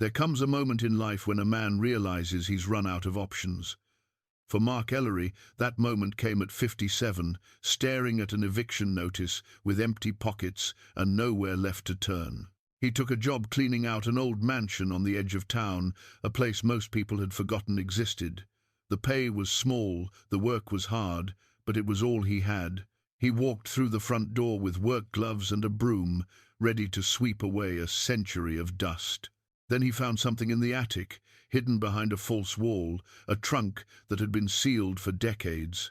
There comes a moment in life when a man realizes he's run out of options. For Mark Ellery, that moment came at 57, staring at an eviction notice with empty pockets and nowhere left to turn. He took a job cleaning out an old mansion on the edge of town, a place most people had forgotten existed. The pay was small, the work was hard, but it was all he had. He walked through the front door with work gloves and a broom, ready to sweep away a century of dust. Then he found something in the attic, hidden behind a false wall, a trunk that had been sealed for decades.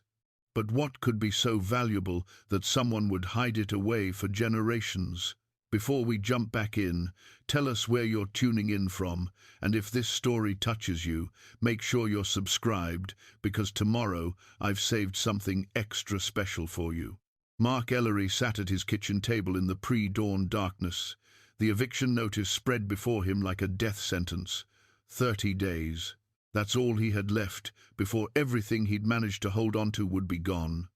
But what could be so valuable that someone would hide it away for generations? Before we jump back in, tell us where you're tuning in from, and if this story touches you, make sure you're subscribed, because tomorrow I've saved something extra special for you. Mark Ellery sat at his kitchen table in the pre-dawn darkness. The eviction notice spread before him like a death sentence. 30 days. That's all he had left before everything he'd managed to hold on to would be gone.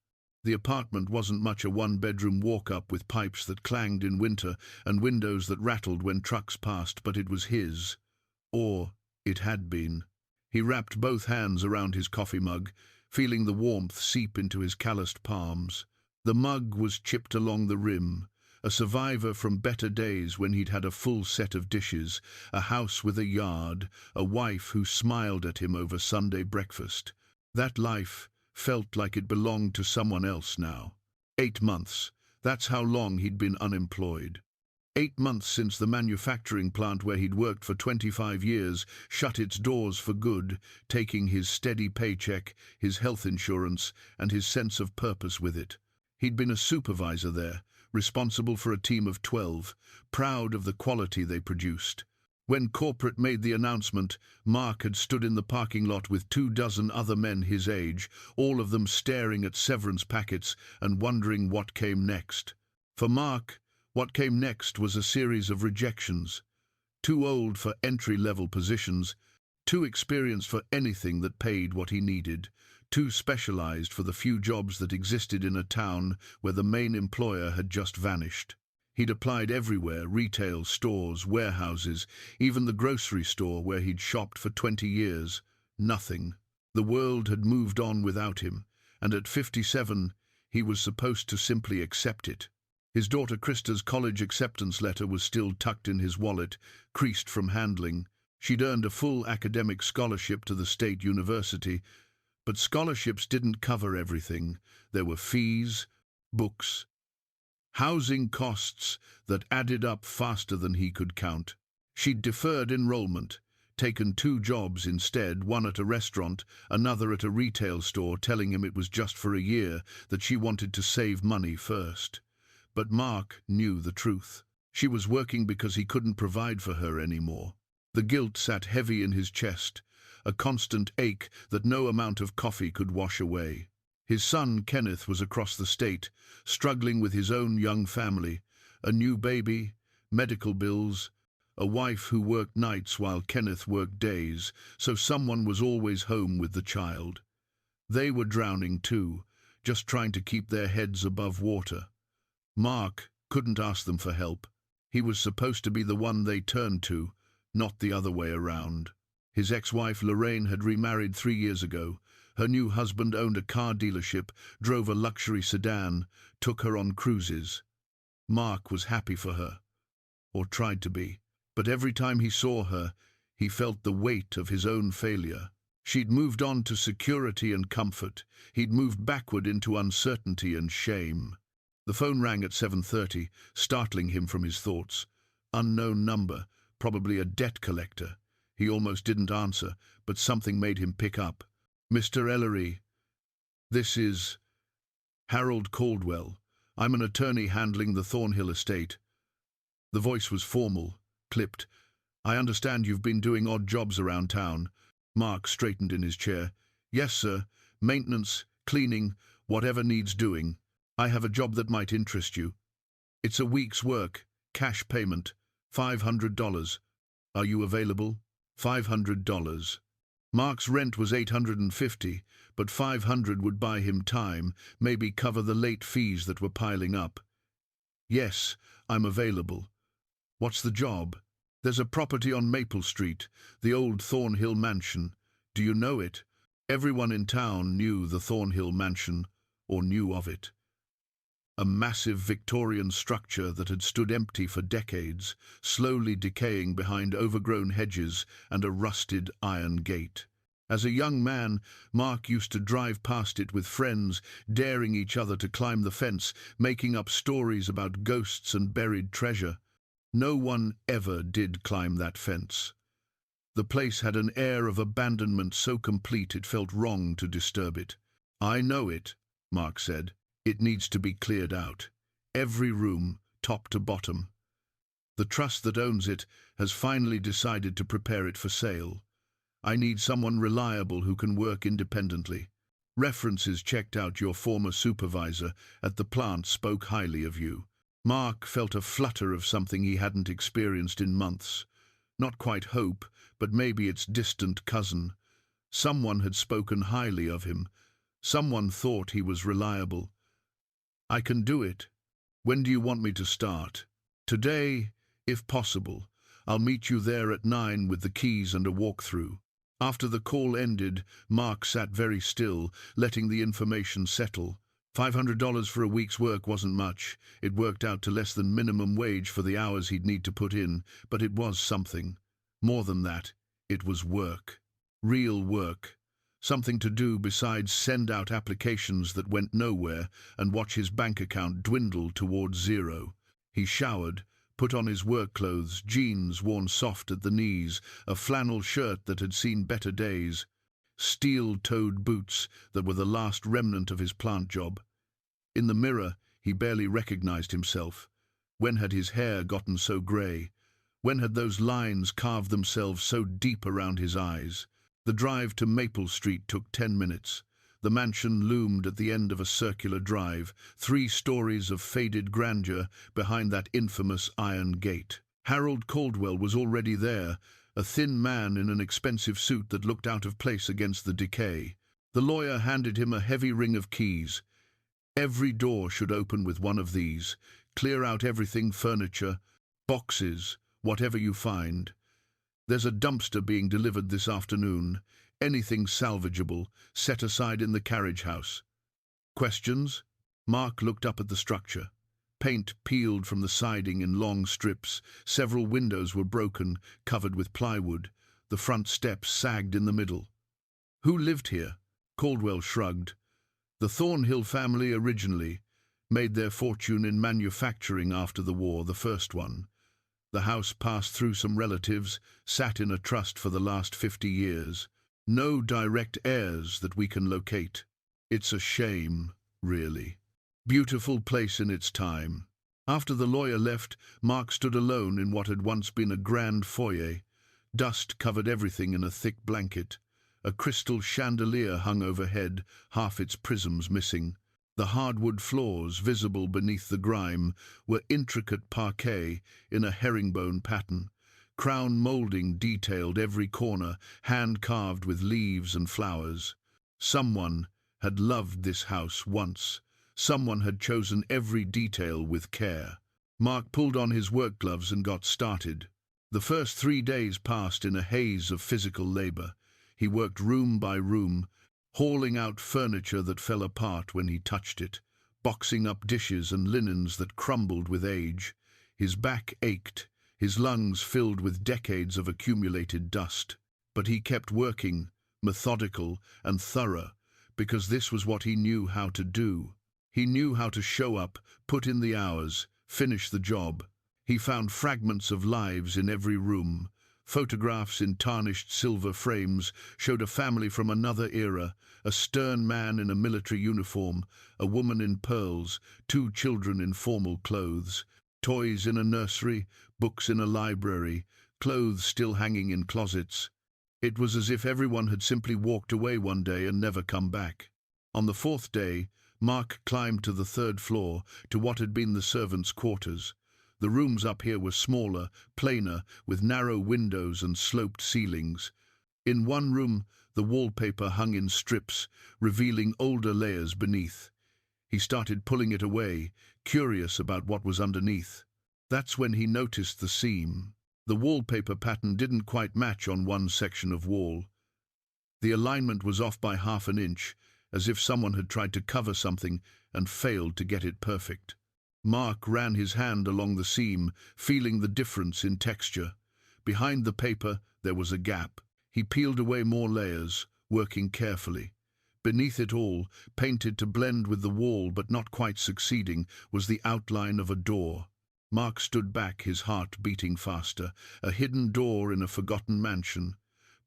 The apartment wasn't much a one-bedroom walk-up with pipes that clanged in winter and windows that rattled when trucks passed, but it was his. Or it had been. He wrapped both hands around his coffee mug, feeling the warmth seep into his calloused palms. The mug was chipped along the rim, a survivor from better days when he'd had a full set of dishes, a house with a yard, a wife who smiled at him over Sunday breakfast. That life felt like it belonged to someone else now. 8 months. That's how long he'd been unemployed. 8 months since the manufacturing plant where he'd worked for 25 years shut its doors for good, taking his steady paycheck, his health insurance, and his sense of purpose with it. He'd been a supervisor there, responsible for a team of 12, proud of the quality they produced. When corporate made the announcement, Mark had stood in the parking lot with 24 other men his age, all of them staring at severance packets and wondering what came next. For Mark, what came next was a series of rejections. Too old for entry-level positions, too experienced for anything that paid what he needed, too specialized for the few jobs that existed in a town where the main employer had just vanished. He'd applied everywhere, retail, stores, warehouses, even the grocery store where he'd shopped for 20 years. Nothing. The world had moved on without him, and at 57, he was supposed to simply accept it. His daughter Krista's college acceptance letter was still tucked in his wallet, creased from handling. She'd earned a full academic scholarship to the state university, but scholarships didn't cover everything. There were fees, books, housing costs that added up faster than he could count. She'd deferred enrollment, taken 2 jobs instead, one at a restaurant, another at a retail store, telling him it was just for a year, that she wanted to save money first. But Mark knew the truth. She was working because he couldn't provide for her anymore. The guilt sat heavy in his chest, a constant ache that no amount of coffee could wash away. His son, Kenneth, was across the state, struggling with his own young family, a new baby, medical bills, a wife who worked nights while Kenneth worked days, so someone was always home with the child. They were drowning too, just trying to keep their heads above water. Mark couldn't ask them for help. He was supposed to be the one they turned to, not the other way around. His ex-wife Lorraine had remarried 3 years ago. Her new husband owned a car dealership, drove a luxury sedan, took her on cruises. Mark was happy for her, or tried to be, but every time he saw her, he felt the weight of his own failure. She'd moved on to security and comfort. He'd moved backward into uncertainty and shame. The phone rang at 7:30, startling him from his thoughts. Unknown number, probably a debt collector. He almost didn't answer, but something made him pick up. "Mr. Ellery, this is Harold Caldwell. I'm an attorney handling the Thornhill estate." The voice was formal, clipped. "I understand you've been doing odd jobs around town." Mark straightened in his chair. "Yes, sir. Maintenance, cleaning, whatever needs doing. I have a job that might interest you. It's a week's work, cash payment, $500. Are you available?" $500. Mark's rent was $850, but $500 would buy him time, maybe cover the late fees that were piling up. "Yes, I'm available. What's the job?" There's a property on Maple Street, the old Thornhill Mansion. Do you know it? Everyone in town knew the Thornhill Mansion, or knew of it. A massive Victorian structure that had stood empty for decades, slowly decaying behind overgrown hedges and a rusted iron gate. As a young man, Mark used to drive past it with friends, daring each other to climb the fence, making up stories about ghosts and buried treasure. No one ever did climb that fence. The place had an air of abandonment so complete it felt wrong to disturb it. "I know it," Mark said. "It needs to be cleared out. Every room, top to bottom. The trust that owns it has finally decided to prepare it for sale. I need someone reliable who can work independently. References checked out your former supervisor at the plant spoke highly of you." Mark felt a flutter of something he hadn't experienced in months. Not quite hope, but maybe its distant cousin. Someone had spoken highly of him. Someone thought he was reliable. "I can do it. When do you want me to start?" "Today, if possible. I'll meet you there at 9 with the keys and a walkthrough." After the call ended, Mark sat very still, letting the information settle. $500 for a week's work wasn't much. It worked out to less than minimum wage for the hours he'd need to put in, but it was something. More than that, it was work. Real work. Something to do besides send out applications that went nowhere and watch his bank account dwindle towards zero. He showered, put on his work clothes, jeans worn soft at the knees, a flannel shirt that had seen better days, steel-toed boots that were the last remnant of his plant job. In the mirror, he barely recognized himself. When had his hair gotten so grey? When had those lines carved themselves so deep around his eyes? The drive to Maple Street took 10 minutes. The mansion loomed at the end of a circular drive, 3 stories of faded grandeur behind that infamous iron gate. Harold Caldwell was already there, a thin man in an expensive suit that looked out of place against the decay. The lawyer handed him a heavy ring of keys. "Every door should open with one of these. Clear out everything, furniture, boxes, whatever you find. There's a dumpster being delivered this afternoon. Anything salvageable, set aside in the carriage house." "Questions?" Mark looked up at the structure. Paint peeled from the siding in long strips. Several windows were broken, covered with plywood. The front steps sagged in the middle. "Who lived here?" Caldwell shrugged. "The Thornhill family originally. Made their fortune in manufacturing after the war, the first one. The house passed through some relatives, sat in a trust for the last 50 years. No direct heirs that we can locate. It's a shame, really. Beautiful place in its time." After the lawyer left, Mark stood alone in what had once been a grand foyer. Dust covered everything in a thick blanket. A crystal chandelier hung overhead, half its prisms missing. The hardwood floors, visible beneath the grime, were intricate parquet in a herringbone pattern. Crown moulding detailed every corner, hand-carved with leaves and flowers. Someone had loved this house once. Someone had chosen every detail with care. Mark pulled on his work gloves and got started. The first 3 days passed in a haze of physical labor. He worked room by room, hauling out furniture that fell apart when he touched it, boxing up dishes and linens that crumbled with age. His back ached, his lungs filled with decades of accumulated dust. But he kept working, methodical and thorough, because this was what he knew how to do. He knew how to show up, put in the hours, finish the job. He found fragments of lives in every room. Photographs in tarnished silver frames showed a family from another era, a stern man in a military uniform, a woman in pearls, 2 children in formal clothes, toys in a nursery, books in a library, clothes still hanging in closets. It was as if everyone had simply walked away one day and never come back. On the 4th day, Mark climbed to the 3rd floor, to what had been the servants' quarters. The rooms up here were smaller, plainer, with narrow windows and sloped ceilings. In one room, the wallpaper hung in strips, revealing older layers beneath. He started pulling it away, curious about what was underneath. That's when he noticed the seam. The wallpaper pattern didn't quite match on one section of wall. The alignment was off by half an inch, as if someone had tried to cover something and failed to get it perfect. Mark ran his hand along the seam, feeling the difference in texture. Behind the paper, there was a gap. He peeled away more layers, working carefully. Beneath it all, painted to blend with the wall but not quite succeeding, was the outline of a door. Mark stood back, his heart beating faster. A hidden door in a forgotten mansion.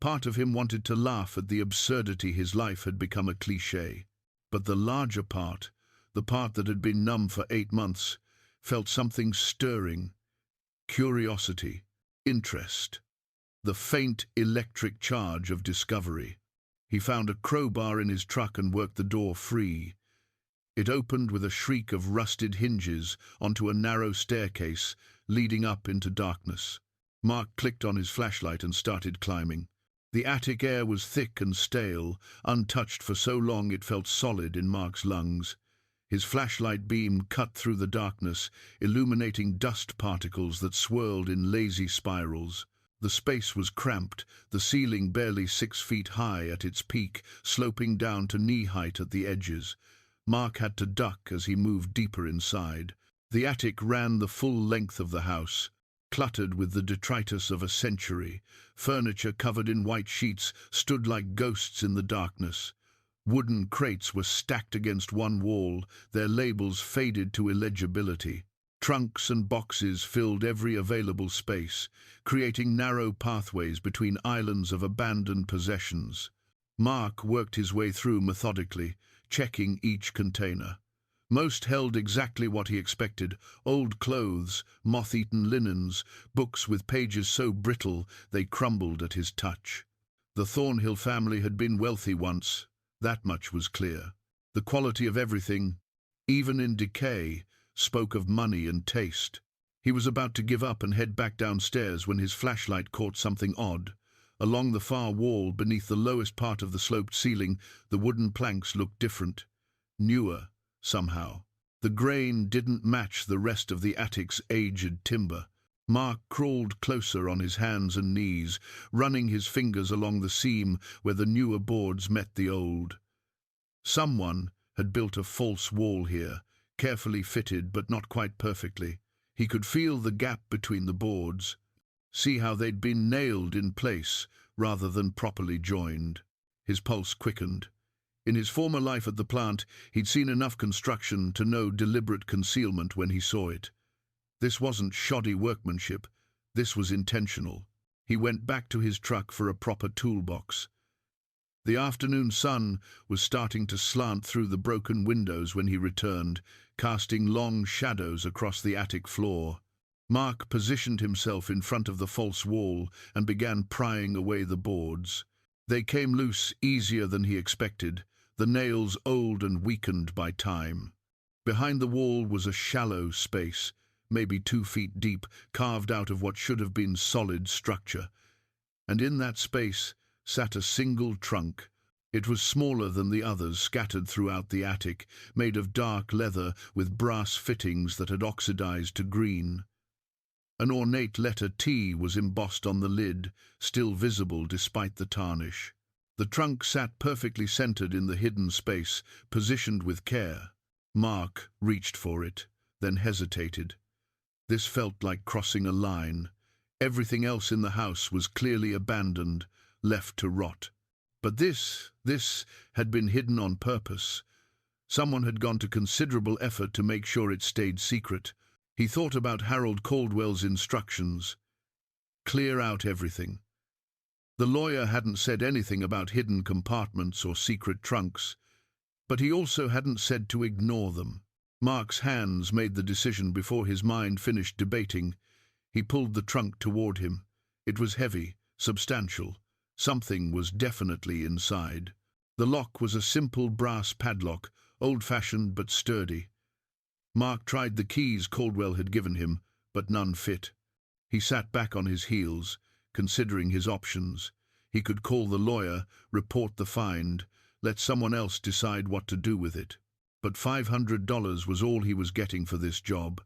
Part of him wanted to laugh at the absurdity his life had become a cliché. But the larger part, the part that had been numb for 8 months, felt something stirring. Curiosity, interest, the faint electric charge of discovery. He found a crowbar in his truck and worked the door free. It opened with a shriek of rusted hinges onto a narrow staircase leading up into darkness. Mark clicked on his flashlight and started climbing. The attic air was thick and stale, untouched for so long it felt solid in Mark's lungs. His flashlight beam cut through the darkness, illuminating dust particles that swirled in lazy spirals. The space was cramped, the ceiling barely 6 feet high at its peak, sloping down to knee-height at the edges. Mark had to duck as he moved deeper inside. The attic ran the full length of the house, cluttered with the detritus of a century. Furniture covered in white sheets stood like ghosts in the darkness. Wooden crates were stacked against one wall, their labels faded to illegibility. Trunks and boxes filled every available space, creating narrow pathways between islands of abandoned possessions. Mark worked his way through methodically, checking each container. Most held exactly what he expected: old clothes, moth-eaten linens, books with pages so brittle they crumbled at his touch. The Thornhill family had been wealthy once, that much was clear. The quality of everything, even in decay, spoke of money and taste. He was about to give up and head back downstairs when his flashlight caught something odd. Along the far wall, beneath the lowest part of the sloped ceiling, the wooden planks looked different, newer, somehow. The grain didn't match the rest of the attic's aged timber. Mark crawled closer on his hands and knees, running his fingers along the seam where the newer boards met the old. Someone had built a false wall here, carefully fitted but not quite perfectly. He could feel the gap between the boards, see how they'd been nailed in place rather than properly joined. His pulse quickened. In his former life at the plant, he'd seen enough construction to know deliberate concealment when he saw it. This wasn't shoddy workmanship, this was intentional. He went back to his truck for a proper toolbox. The afternoon sun was starting to slant through the broken windows when he returned, casting long shadows across the attic floor. Mark positioned himself in front of the false wall and began prying away the boards. They came loose easier than he expected, the nails old and weakened by time. Behind the wall was a shallow space, maybe 2 feet deep, carved out of what should have been solid structure. And in that space sat a single trunk. It was smaller than the others scattered throughout the attic, made of dark leather with brass fittings that had oxidized to green. An ornate letter T was embossed on the lid, still visible despite the tarnish. The trunk sat perfectly centered in the hidden space, positioned with care. Mark reached for it, then hesitated. This felt like crossing a line. Everything else in the house was clearly abandoned, left to rot. But this had been hidden on purpose. Someone had gone to considerable effort to make sure it stayed secret. He thought about Harold Caldwell's instructions. Clear out everything. The lawyer hadn't said anything about hidden compartments or secret trunks, but he also hadn't said to ignore them. Mark's hands made the decision before his mind finished debating. He pulled the trunk toward him. It was heavy, substantial. Something was definitely inside. The lock was a simple brass padlock, old-fashioned but sturdy. Mark tried the keys Caldwell had given him, but none fit. He sat back on his heels, considering his options. He could call the lawyer, report the find, let someone else decide what to do with it. But $500 was all he was getting for this job.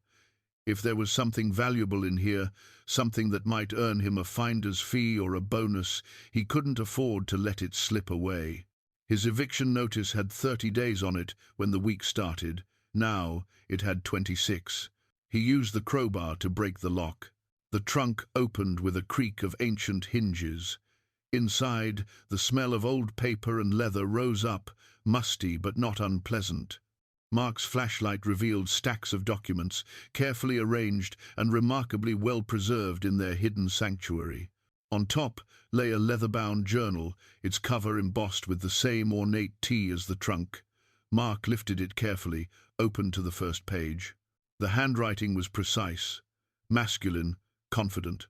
If there was something valuable in here, something that might earn him a finder's fee or a bonus, he couldn't afford to let it slip away. His eviction notice had 30 days on it when the week started. Now it had 26. He used the crowbar to break the lock. The trunk opened with a creak of ancient hinges. Inside, the smell of old paper and leather rose up, musty but not unpleasant. Mark's flashlight revealed stacks of documents, carefully arranged and remarkably well preserved in their hidden sanctuary. On top lay a leather-bound journal, its cover embossed with the same ornate T as the trunk. Mark lifted it carefully, opened to the first page. The handwriting was precise, masculine, confident.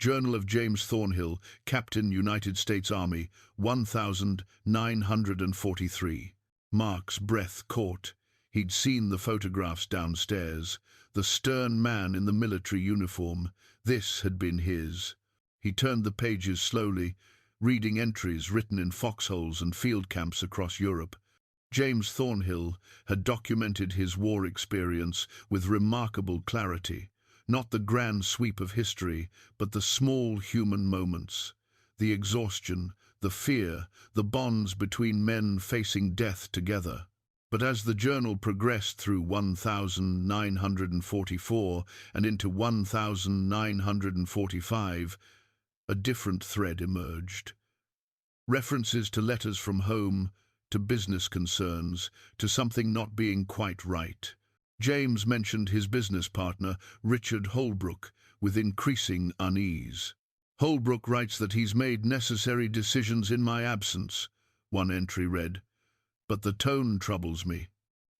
Journal of James Thornhill, Captain, United States Army, 1943. Mark's breath caught. He'd seen the photographs downstairs. The stern man in the military uniform. This had been his. He turned the pages slowly, reading entries written in foxholes and field camps across Europe. James Thornhill had documented his war experience with remarkable clarity. Not the grand sweep of history, but the small human moments. The exhaustion, the fear, the bonds between men facing death together. But as the journal progressed through 1944 and into 1945, a different thread emerged. References to letters from home, to business concerns, to something not being quite right. James mentioned his business partner, Richard Holbrook, with increasing unease. Holbrook writes that he's made necessary decisions in my absence, one entry read. But the tone troubles me.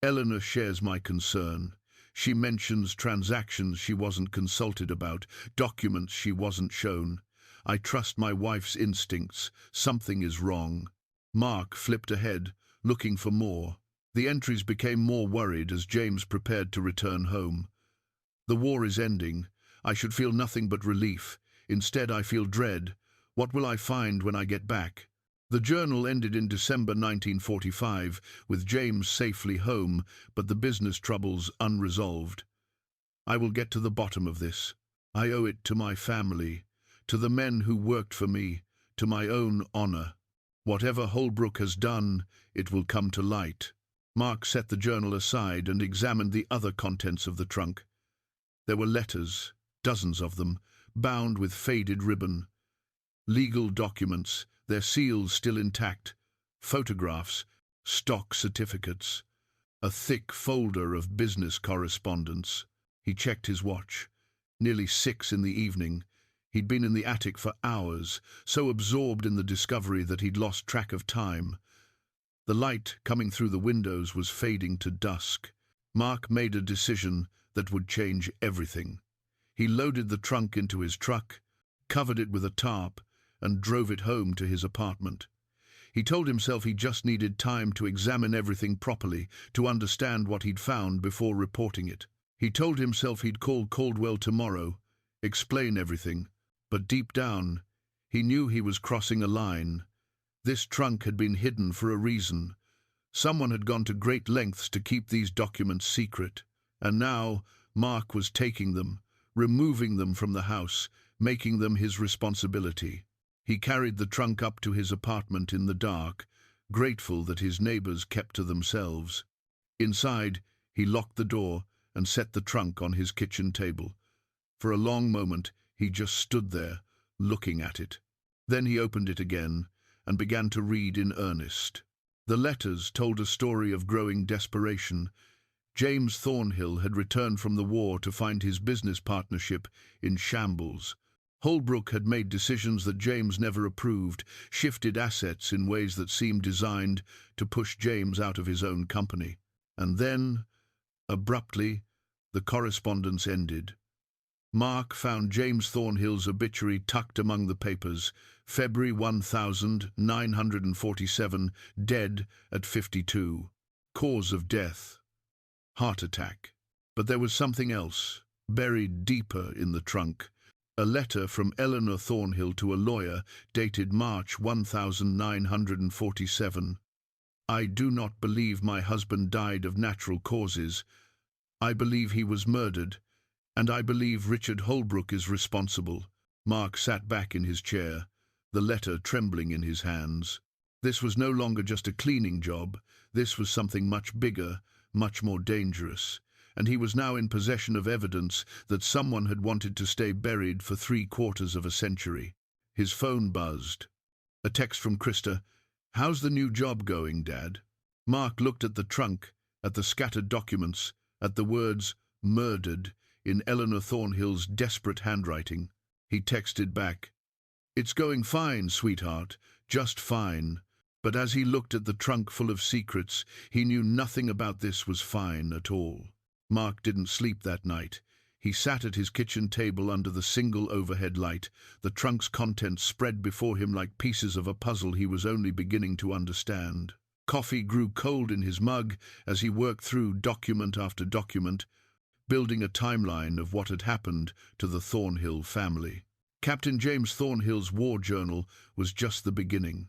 Eleanor shares my concern. She mentions transactions she wasn't consulted about, documents she wasn't shown. I trust my wife's instincts. Something is wrong. Mark flipped ahead, looking for more. The entries became more worried as James prepared to return home. The war is ending. I should feel nothing but relief. Instead, I feel dread. What will I find when I get back? The journal ended in December 1945, with James safely home, but the business troubles unresolved. I will get to the bottom of this. I owe it to my family, to the men who worked for me, to my own honor. Whatever Holbrook has done, it will come to light. Mark set the journal aside and examined the other contents of the trunk. There were letters, dozens of them, bound with faded ribbon. Legal documents, their seals still intact, photographs, stock certificates, a thick folder of business correspondence. He checked his watch. Nearly 6 in the evening. He'd been in the attic for hours, so absorbed in the discovery that he'd lost track of time. The light coming through the windows was fading to dusk. Mark made a decision that would change everything. He loaded the trunk into his truck, covered it with a tarp, and drove it home to his apartment. He told himself he just needed time to examine everything properly, to understand what he'd found before reporting it. He told himself he'd call Caldwell tomorrow, explain everything, but deep down, he knew he was crossing a line. This trunk had been hidden for a reason. Someone had gone to great lengths to keep these documents secret, and now Mark was taking them, removing them from the house, making them his responsibility. He carried the trunk up to his apartment in the dark, grateful that his neighbors kept to themselves. Inside, he locked the door and set the trunk on his kitchen table. For a long moment, he just stood there, looking at it. Then he opened it again and began to read in earnest. The letters told a story of growing desperation. James Thornhill had returned from the war to find his business partnership in shambles. Holbrook had made decisions that James never approved, shifted assets in ways that seemed designed to push James out of his own company. And then, abruptly, the correspondence ended. Mark found James Thornhill's obituary tucked among the papers, February 1947, dead at 52. Cause of death: heart attack. But there was something else, buried deeper in the trunk. A letter from Eleanor Thornhill to a lawyer, dated March 1947. I do not believe my husband died of natural causes. I believe he was murdered, And I believe Richard Holbrook is responsible. Mark sat back in his chair, the letter trembling in his hands. This was no longer just a cleaning job. This was something much bigger, much more dangerous. And he was now in possession of evidence that someone had wanted to stay buried for 3/4 of a century. His phone buzzed. A text from Krista. "How's the new job going, Dad?" Mark looked at the trunk, at the scattered documents, at the words "murdered" in Eleanor Thornhill's desperate handwriting. He texted back, "It's going fine, sweetheart, just fine." But as he looked at the trunk full of secrets, he knew nothing about this was fine at all. Mark didn't sleep that night. He sat at his kitchen table under the single overhead light, the trunk's contents spread before him like pieces of a puzzle he was only beginning to understand. Coffee grew cold in his mug as he worked through document after document, building a timeline of what had happened to the Thornhill family. Captain James Thornhill's war journal was just the beginning.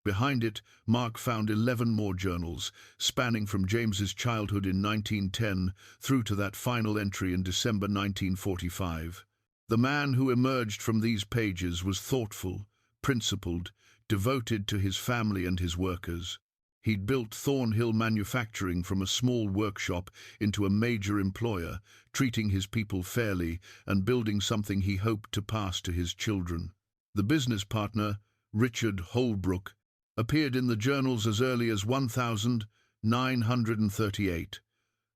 Behind it, Mark found 11 more journals, spanning from James's childhood in 1910 through to that final entry in December 1945. The man who emerged from these pages was thoughtful, principled, devoted to his family and his workers. He'd built Thornhill Manufacturing from a small workshop into a major employer, treating his people fairly and building something he hoped to pass to his children. The business partner, Richard Holbrook, appeared in the journals as early as 1938.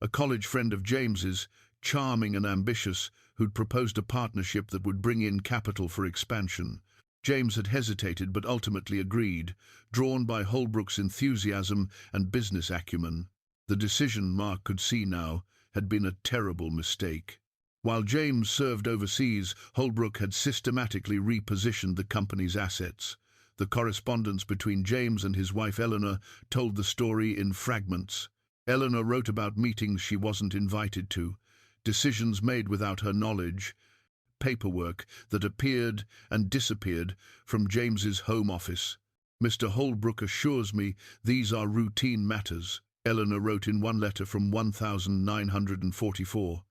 A college friend of James's, charming and ambitious, who'd proposed a partnership that would bring in capital for expansion. James had hesitated but ultimately agreed, drawn by Holbrook's enthusiasm and business acumen. The decision, Mark could see now, had been a terrible mistake. While James served overseas, Holbrook had systematically repositioned the company's assets. The correspondence between James and his wife Eleanor told the story in fragments. Eleanor wrote about meetings she wasn't invited to, decisions made without her knowledge, paperwork that appeared and disappeared from James's home office. "Mr. Holbrook assures me these are routine matters," Eleanor wrote in one letter from 1944.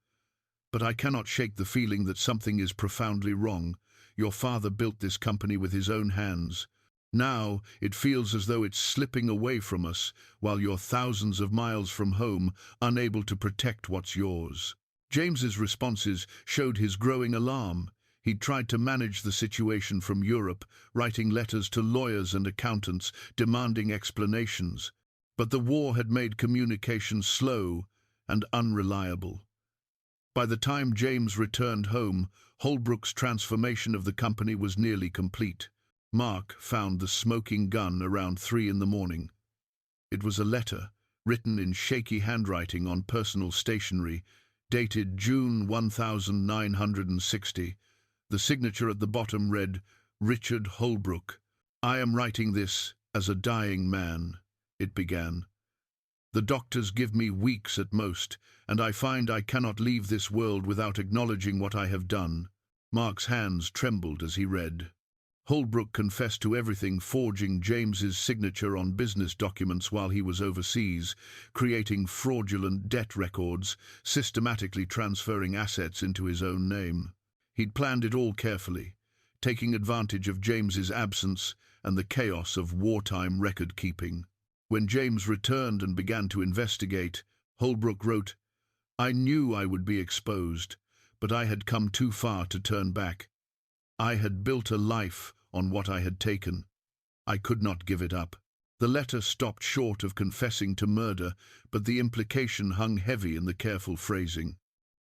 "But I cannot shake the feeling that something is profoundly wrong. Your father built this company with his own hands. Now it feels as though it's slipping away from us, while you're thousands of miles from home, unable to protect what's yours." James's responses showed his growing alarm. He'd tried to manage the situation from Europe, writing letters to lawyers and accountants, demanding explanations. But the war had made communication slow and unreliable. By the time James returned home, Holbrook's transformation of the company was nearly complete. Mark found the smoking gun around 3 in the morning. It was a letter, written in shaky handwriting on personal stationery, dated June 1960. The signature at the bottom read, "Richard Holbrook. I am writing this as a dying man," it began. "The doctors give me weeks at most, and I find I cannot leave this world without acknowledging what I have done." Mark's hands trembled as he read. Holbrook confessed to everything, forging James's signature on business documents while he was overseas, creating fraudulent debt records, systematically transferring assets into his own name. He'd planned it all carefully, taking advantage of James's absence and the chaos of wartime record-keeping. When James returned and began to investigate, Holbrook wrote, "I knew I would be exposed, but I had come too far to turn back. I had built a life on what I had taken. I could not give it up." The letter stopped short of confessing to murder, but the implication hung heavy in the careful phrasing.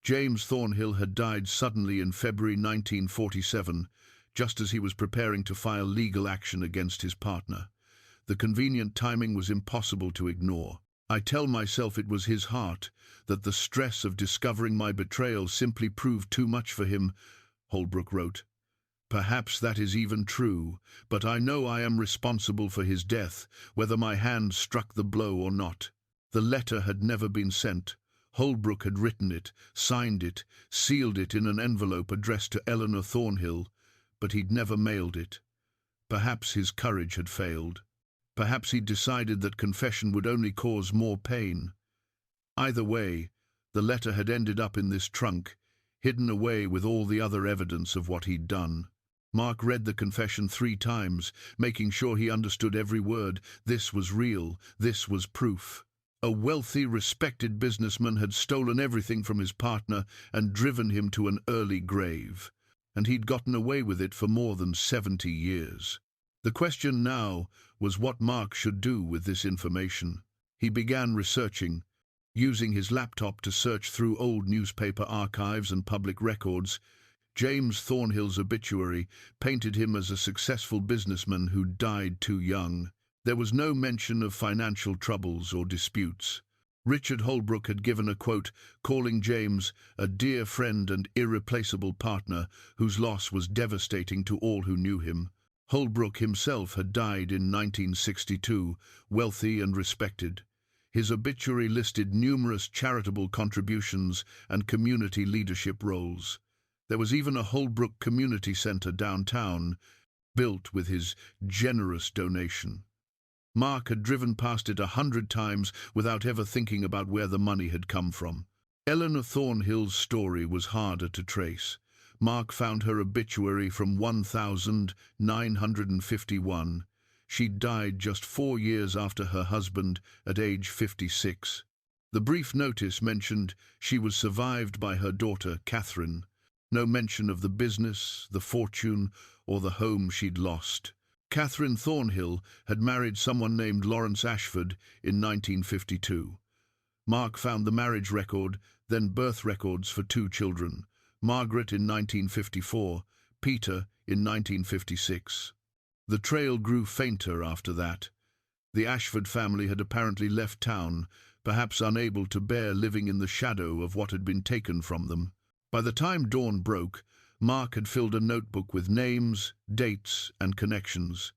James Thornhill had died suddenly in February 1947, just as he was preparing to file legal action against his partner. The convenient timing was impossible to ignore. "I tell myself it was his heart, that the stress of discovering my betrayal simply proved too much for him," Holbrook wrote. "Perhaps that is even true, but I know I am responsible for his death, whether my hand struck the blow or not." The letter had never been sent. Holbrook had written it, signed it, sealed it in an envelope addressed to Eleanor Thornhill, but he'd never mailed it. Perhaps his courage had failed. Perhaps he'd decided that confession would only cause more pain. Either way, the letter had ended up in this trunk, hidden away with all the other evidence of what he'd done. Mark read the confession 3 times, making sure he understood every word. This was real. This was proof. A wealthy, respected businessman had stolen everything from his partner and driven him to an early grave. And he'd gotten away with it for more than 70 years. The question now was what Mark should do with this information. He began researching, using his laptop to search through old newspaper archives and public records. James Thornhill's obituary painted him as a successful businessman who died too young. There was no mention of financial troubles or disputes. Richard Holbrook had given a quote, calling James a dear friend and irreplaceable partner whose loss was devastating to all who knew him. Holbrook himself had died in 1962, wealthy and respected. His obituary listed numerous charitable contributions and community leadership roles. There was even a Holbrook Community Center downtown, built with his generous donation. Mark had driven past it 100 times without ever thinking about where the money had come from. Eleanor Thornhill's story was harder to trace. Mark found her obituary from 1951. She died just 4 years after her husband, at age 56. The brief notice mentioned she was survived by her daughter, Catherine. No mention of the business, the fortune, or the home she'd lost. Catherine Thornhill had married someone named Lawrence Ashford in 1952. Mark found the marriage record, then birth records for 2 children, Margaret in 1954, Peter in 1956. The trail grew fainter after that. The Ashford family had apparently left town, perhaps unable to bear living in the shadow of what had been taken from them. By the time dawn broke, Mark had filled a notebook with names, dates, and connections.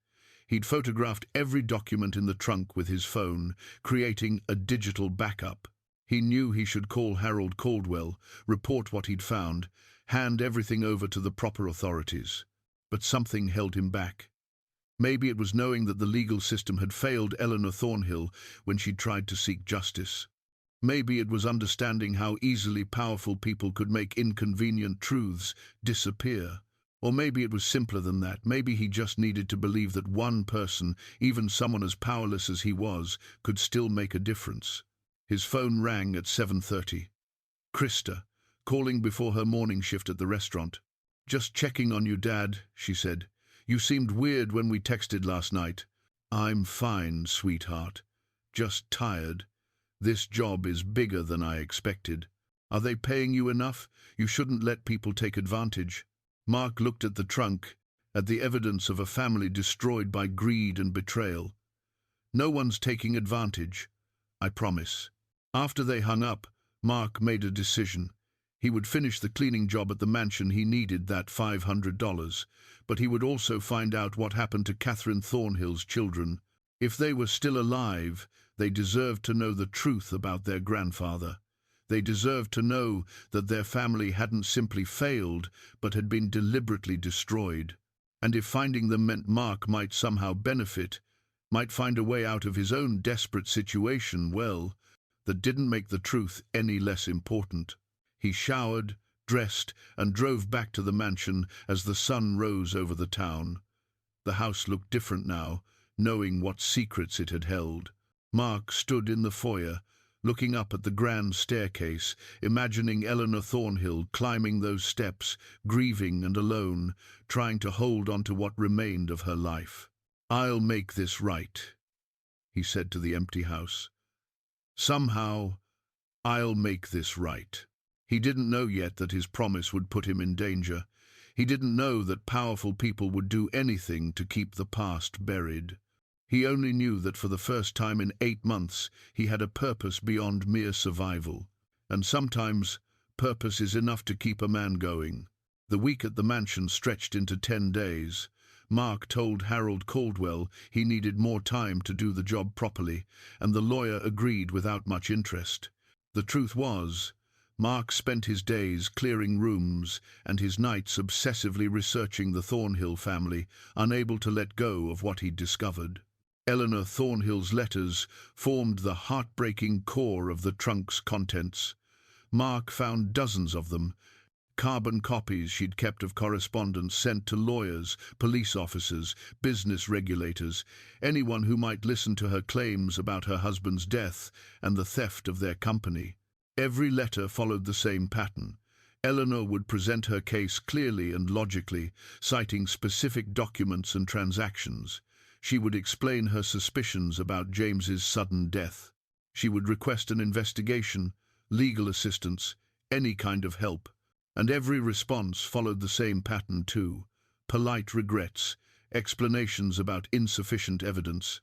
He'd photographed every document in the trunk with his phone, creating a digital backup. He knew he should call Harold Caldwell, report what he'd found, hand everything over to the proper authorities. But something held him back. Maybe it was knowing that the legal system had failed Eleanor Thornhill when she tried to seek justice. Maybe it was understanding how easily powerful people could make inconvenient truths disappear. Or maybe it was simpler than that. Maybe he just needed to believe that one person, even someone as powerless as he was, could still make a difference. His phone rang at 7:30. Krista, calling before her morning shift at the restaurant. "Just checking on you, Dad," she said. "You seemed weird when we texted last night." "I'm fine, sweetheart. Just tired. This job is bigger than I expected. Are they paying you enough? You shouldn't let people take advantage." Mark looked at the trunk, at the evidence of a family destroyed by greed and betrayal. "No one's taking advantage, I promise." After they hung up, Mark made a decision. He would finish the cleaning job at the mansion. He needed that $500, but he would also find out what happened to Catherine Thornhill's children. If they were still alive, they deserved to know the truth about their grandfather. They deserved to know that their family hadn't simply failed, but had been deliberately destroyed. And if finding them meant Mark might somehow benefit, might find a way out of his own desperate situation, well, that didn't make the truth any less important. He showered, dressed, and drove back to the mansion as the sun rose over the town. The house looked different now, knowing what secrets it had held. Mark stood in the foyer, looking up at the grand staircase, imagining Eleanor Thornhill climbing those steps, grieving and alone, trying to hold on to what remained of her life. "I'll make this right," he said to the empty house. "Somehow, I'll make this right." He didn't know yet that his promise would put him in danger. He didn't know that powerful people would do anything to keep the past buried. He only knew that for the first time in 8 months he had a purpose beyond mere survival. And sometimes purpose is enough to keep a man going. The week at the mansion stretched into 10 days. Mark told Harold Caldwell he needed more time to do the job properly, and the lawyer agreed without much interest. The truth was, Mark spent his days clearing rooms and his nights obsessively researching the Thornhill family, unable to let go of what he'd discovered. Eleanor Thornhill's letters formed the heartbreaking core of the trunk's contents. Mark found dozens of them, carbon copies she'd kept of correspondence sent to lawyers, police officers, business regulators, anyone who might listen to her claims about her husband's death and the theft of their company. Every letter followed the same pattern. Eleanor would present her case clearly and logically, citing specific documents and transactions. She would explain her suspicions about James's sudden death. She would request an investigation, legal assistance, any kind of help. And every response followed the same pattern too. Polite regrets, explanations about insufficient evidence,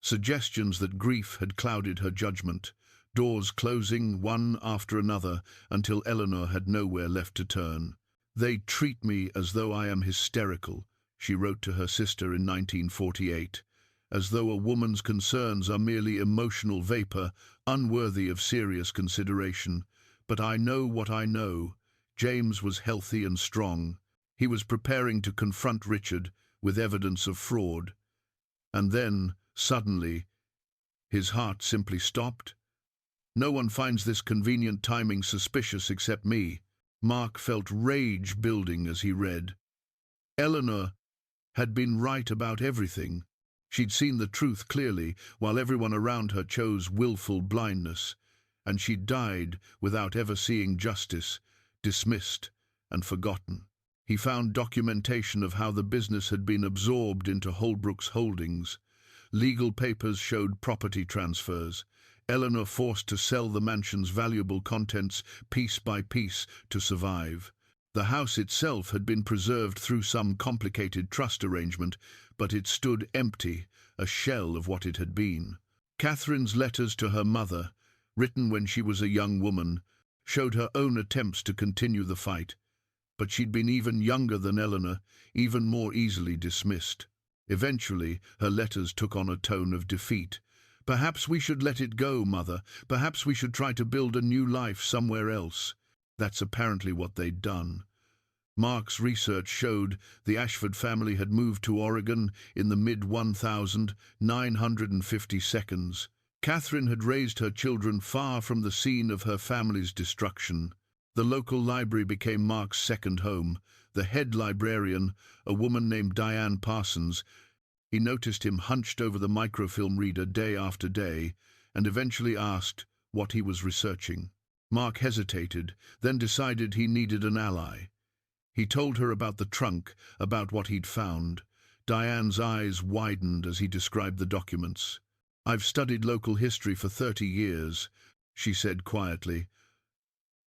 suggestions that grief had clouded her judgment, doors closing one after another until Eleanor had nowhere left to turn. "They treat me as though I am hysterical," she wrote to her sister in 1948, "as though a woman's concerns are merely emotional vapor, unworthy of serious consideration. But I know what I know. James was healthy and strong. He was preparing to confront Richard with evidence of fraud. And then, suddenly, his heart simply stopped. No one finds this convenient timing suspicious except me." Mark felt rage building as he read. Eleanor had been right about everything. She'd seen the truth clearly, while everyone around her chose willful blindness. And she'd died without ever seeing justice, dismissed and forgotten. He found documentation of how the business had been absorbed into Holbrook's holdings. Legal papers showed property transfers. Eleanor forced to sell the mansion's valuable contents piece by piece to survive. The house itself had been preserved through some complicated trust arrangement, but it stood empty, a shell of what it had been. Catherine's letters to her mother, written when she was a young woman, showed her own attempts to continue the fight. But she'd been even younger than Eleanor, even more easily dismissed. Eventually, her letters took on a tone of defeat. "Perhaps we should let it go, Mother. Perhaps we should try to build a new life somewhere else." That's apparently what they'd done. Mark's research showed the Ashford family had moved to Oregon in the mid-1950s. Catherine had raised her children far from the scene of her family's destruction. The local library became Mark's second home. The head librarian, a woman named Diane Parsons, he noticed him hunched over the microfilm reader day after day, and eventually asked what he was researching. Mark hesitated, then decided he needed an ally. He told her about the trunk, about what he'd found. Diane's eyes widened as he described the documents. "I've studied local history for 30 years, she said quietly.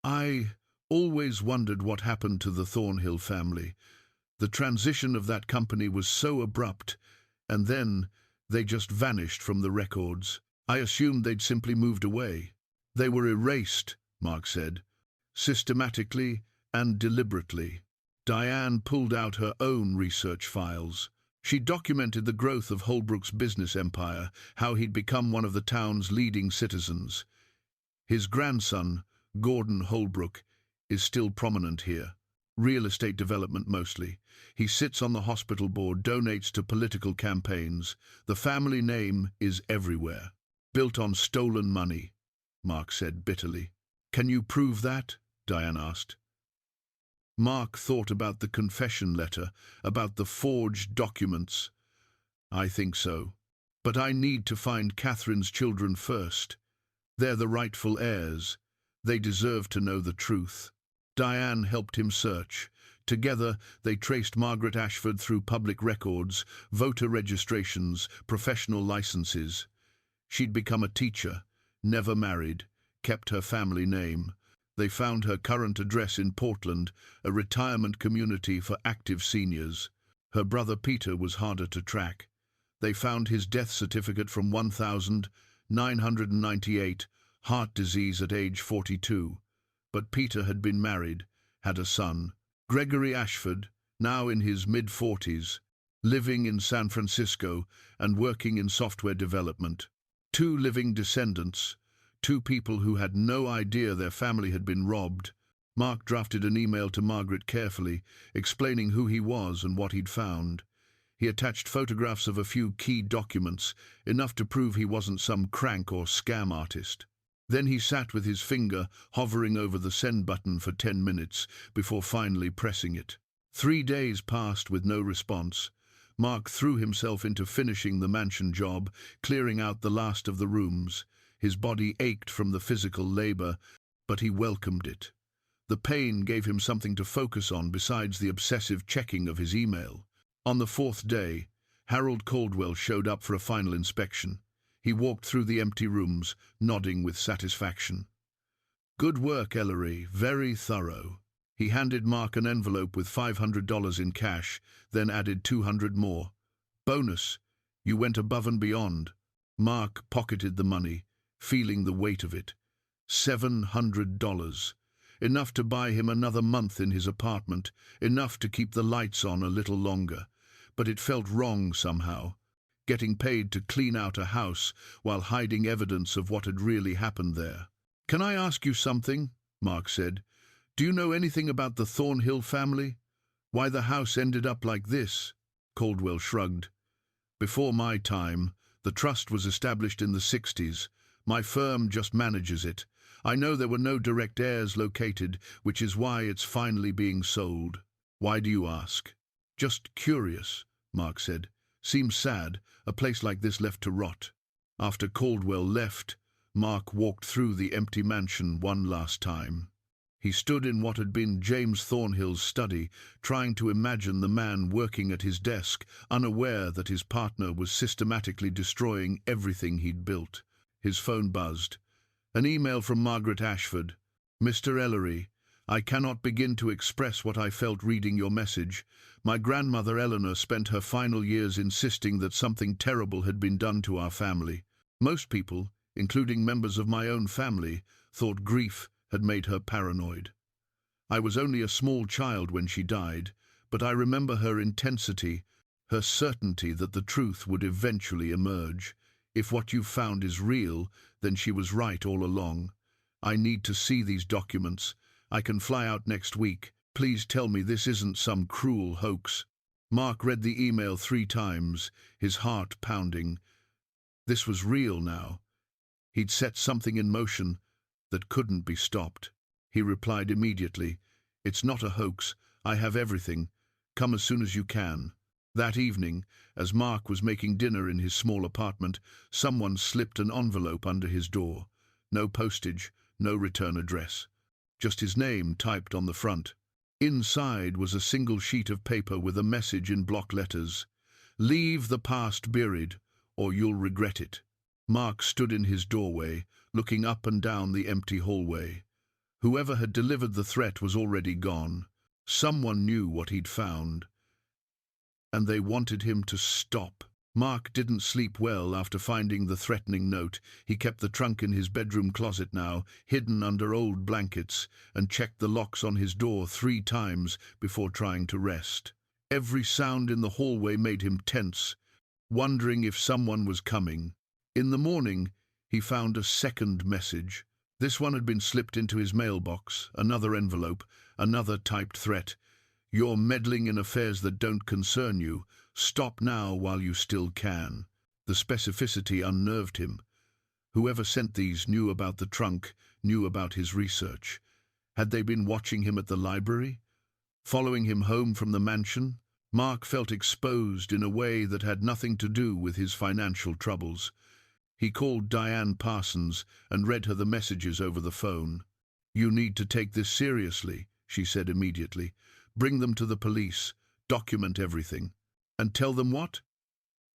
"I always wondered what happened to the Thornhill family. The transition of that company was so abrupt, and then they just vanished from the records. I assumed they'd simply moved away." "They were erased," Mark said, "systematically and deliberately." Diane pulled out her own research files. She documented the growth of Holbrook's business empire, how he'd become one of the town's leading citizens. His grandson, Gordon Holbrook, is still prominent here. Real estate development mostly. He sits on the hospital board, donates to political campaigns. The family name is everywhere. "Built on stolen money," Mark said bitterly. "Can you prove that?" Diane asked. Mark thought about the confession letter, about the forged documents. "I think so. But I need to find Catherine's children first. They're the rightful heirs. They deserve to know the truth." Diane helped him search. Together, they traced Margaret Ashford through public records, voter registrations, professional licenses. She'd become a teacher, never married, kept her family name. They found her current address in Portland, a retirement community for active seniors. Her brother Peter was harder to track. They found his death certificate from 1998, heart disease at age 42. But Peter had been married, had a son, Gregory Ashford, now in his mid-40s, living in San Francisco and working in software development. 2 living descendants, 2 people who had no idea their family had been robbed. Mark drafted an email to Margaret carefully, explaining who he was and what he'd found. He attached photographs of a few key documents, enough to prove he wasn't some crank or scam artist. Then he sat with his finger hovering over the send button for 10 minutes before finally pressing it. 3 days passed with no response. Mark threw himself into finishing the mansion job, clearing out the last of the rooms. His body ached from the physical labor, but he welcomed it. The pain gave him something to focus on besides the obsessive checking of his email. On the 4th day, Harold Caldwell showed up for a final inspection. He walked through the empty rooms, nodding with satisfaction. "Good work, Ellery. Very thorough." He handed Mark an envelope with $500 in cash, then added 200 more. "Bonus. You went above and beyond." Mark pocketed the money, feeling the weight of it. $700. Enough to buy him another month in his apartment, enough to keep the lights on a little longer. But it felt wrong somehow. Getting paid to clean out a house while hiding evidence of what had really happened there. "Can I ask you something?" Mark said. "Do you know anything about the Thornhill family? Why the house ended up like this?" Caldwell shrugged. "Before my time, the trust was established in the 60s. My firm just manages it. I know there were no direct heirs located, which is why it's finally being sold." "Why do you ask?" "Just curious," Mark said. "Seems sad, a place like this left to rot." After Caldwell left, Mark walked through the empty mansion one last time. He stood in what had been James Thornhill's study, trying to imagine the man working at his desk, unaware that his partner was systematically destroying everything he'd built. His phone buzzed. An email from Margaret Ashford. "Mr. Ellery, I cannot begin to express what I felt reading your message. My grandmother Eleanor spent her final years insisting that something terrible had been done to our family. Most people, including members of my own family, thought grief had made her paranoid. I was only a small child when she died, but I remember her intensity, her certainty that the truth would eventually emerge. If what you've found is real, then she was right all along. I need to see these documents. I can fly out next week. Please tell me this isn't some cruel hoax." Mark read the email 3 times, his heart pounding. This was real now. He'd set something in motion that couldn't be stopped. He replied immediately, "It's not a hoax. I have everything. Come as soon as you can." That evening, as Mark was making dinner in his small apartment, someone slipped an envelope under his door. No postage, no return address. Just his name typed on the front. Inside was a single sheet of paper with a message in block letters. "Leave the past buried, or you'll regret it." Mark stood in his doorway, looking up and down the empty hallway. Whoever had delivered the threat was already gone. Someone knew what he'd found, and they wanted him to stop. Mark didn't sleep well after finding the threatening note. He kept the trunk in his bedroom closet now, hidden under old blankets, and checked the locks on his door 3 times before trying to rest. Every sound in the hallway made him tense, wondering if someone was coming. In the morning, he found a second message. This one had been slipped into his mailbox, another envelope, another typed threat. "You're meddling in affairs that don't concern you. Stop now while you still can." The specificity unnerved him. Whoever sent these knew about the trunk, knew about his research. Had they been watching him at the library? Following him home from the mansion? Mark felt exposed in a way that had nothing to do with his financial troubles. He called Diane Parsons and read her the messages over the phone. "You need to take this seriously," she said immediately. "Bring them to the police, document everything." "And tell them what?"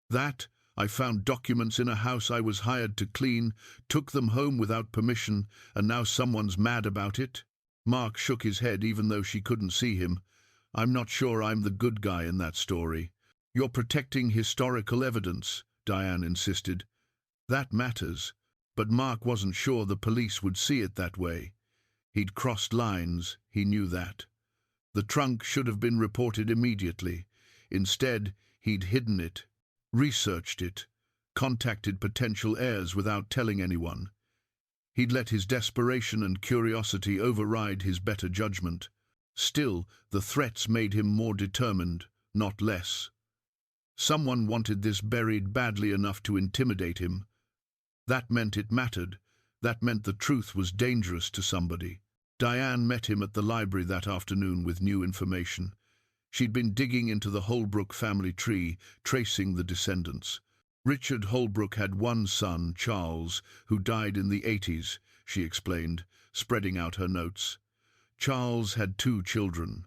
"That I found documents in a house I was hired to clean, took them home without permission, and now someone's mad about it." Mark shook his head even though she couldn't see him. "I'm not sure I'm the good guy in that story." "You're protecting historical evidence," Diane insisted. "That matters." But Mark wasn't sure the police would see it that way. He'd crossed lines, he knew that. The trunk should have been reported immediately. Instead, he'd hidden it, researched it, contacted potential heirs without telling anyone. He'd let his desperation and curiosity override his better judgment. Still, the threats made him more determined, not less. Someone wanted this buried badly enough to intimidate him. That meant it mattered, That meant the truth was dangerous to somebody. Diane met him at the library that afternoon with new information. She'd been digging into the Holbrook family tree, tracing the descendants. Richard Holbrook had one son, Charles, who died in the 80s, she explained, spreading out her notes. Charles had 2 children.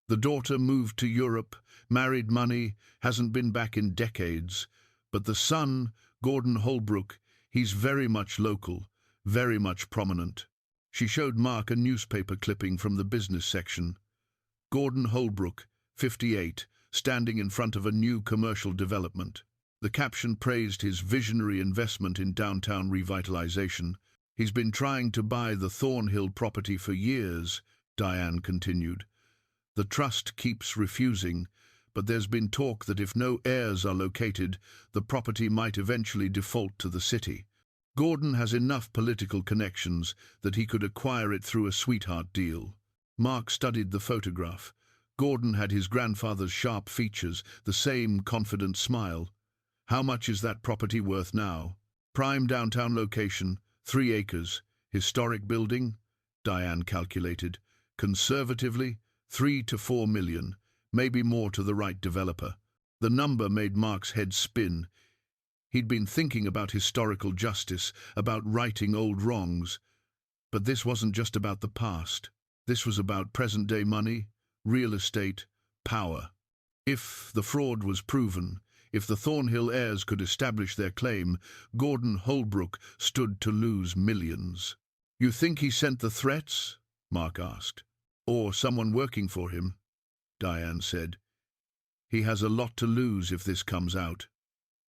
The daughter moved to Europe, married money, hasn't been back in decades. But the son, Gordon Holbrook, he's very much local, very much prominent. She showed Mark a newspaper clipping from the business section. Gordon Holbrook, 58, standing in front of a new commercial development. The caption praised his visionary investment in downtown revitalization. He's been trying to buy the Thornhill property for years, Diane continued. The trust keeps refusing, but there's been talk that if no heirs are located, the property might eventually default to the city. Gordon has enough political connections that he could acquire it through a sweetheart deal. Mark studied the photograph. Gordon had his grandfather's sharp features, the same confident smile. How much is that property worth now? Prime downtown location, 3 acres. Historic building? Diane calculated. Conservatively, 3 to 4 million, maybe more to the right developer. The number made Mark's head spin. He'd been thinking about historical justice, about righting old wrongs. But this wasn't just about the past. This was about present-day money, real estate, power. If the fraud was proven, if the Thornhill heirs could establish their claim, Gordon Holbrook stood to lose millions. "You think he sent the threats?" Mark asked. "Or someone working for him?" Diane said. "He has a lot to lose if this comes out.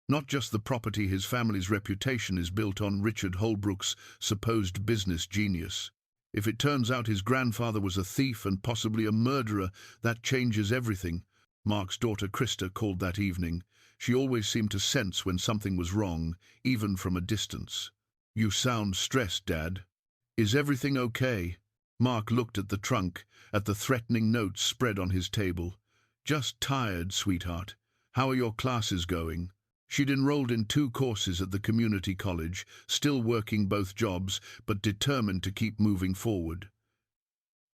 Not just the property, his family's reputation is built on Richard Holbrook's supposed business genius. If it turns out his grandfather was a thief and possibly a murderer, that changes everything." Mark's daughter Krista called that evening. She always seemed to sense when something was wrong, even from a distance. "You sound stressed, Dad. Is everything okay?" Mark looked at the trunk, at the threatening notes spread on his table. "Just tired, sweetheart. How are your classes going?" She'd enrolled in 2 courses at the community college, still working both jobs, but determined to keep moving forward.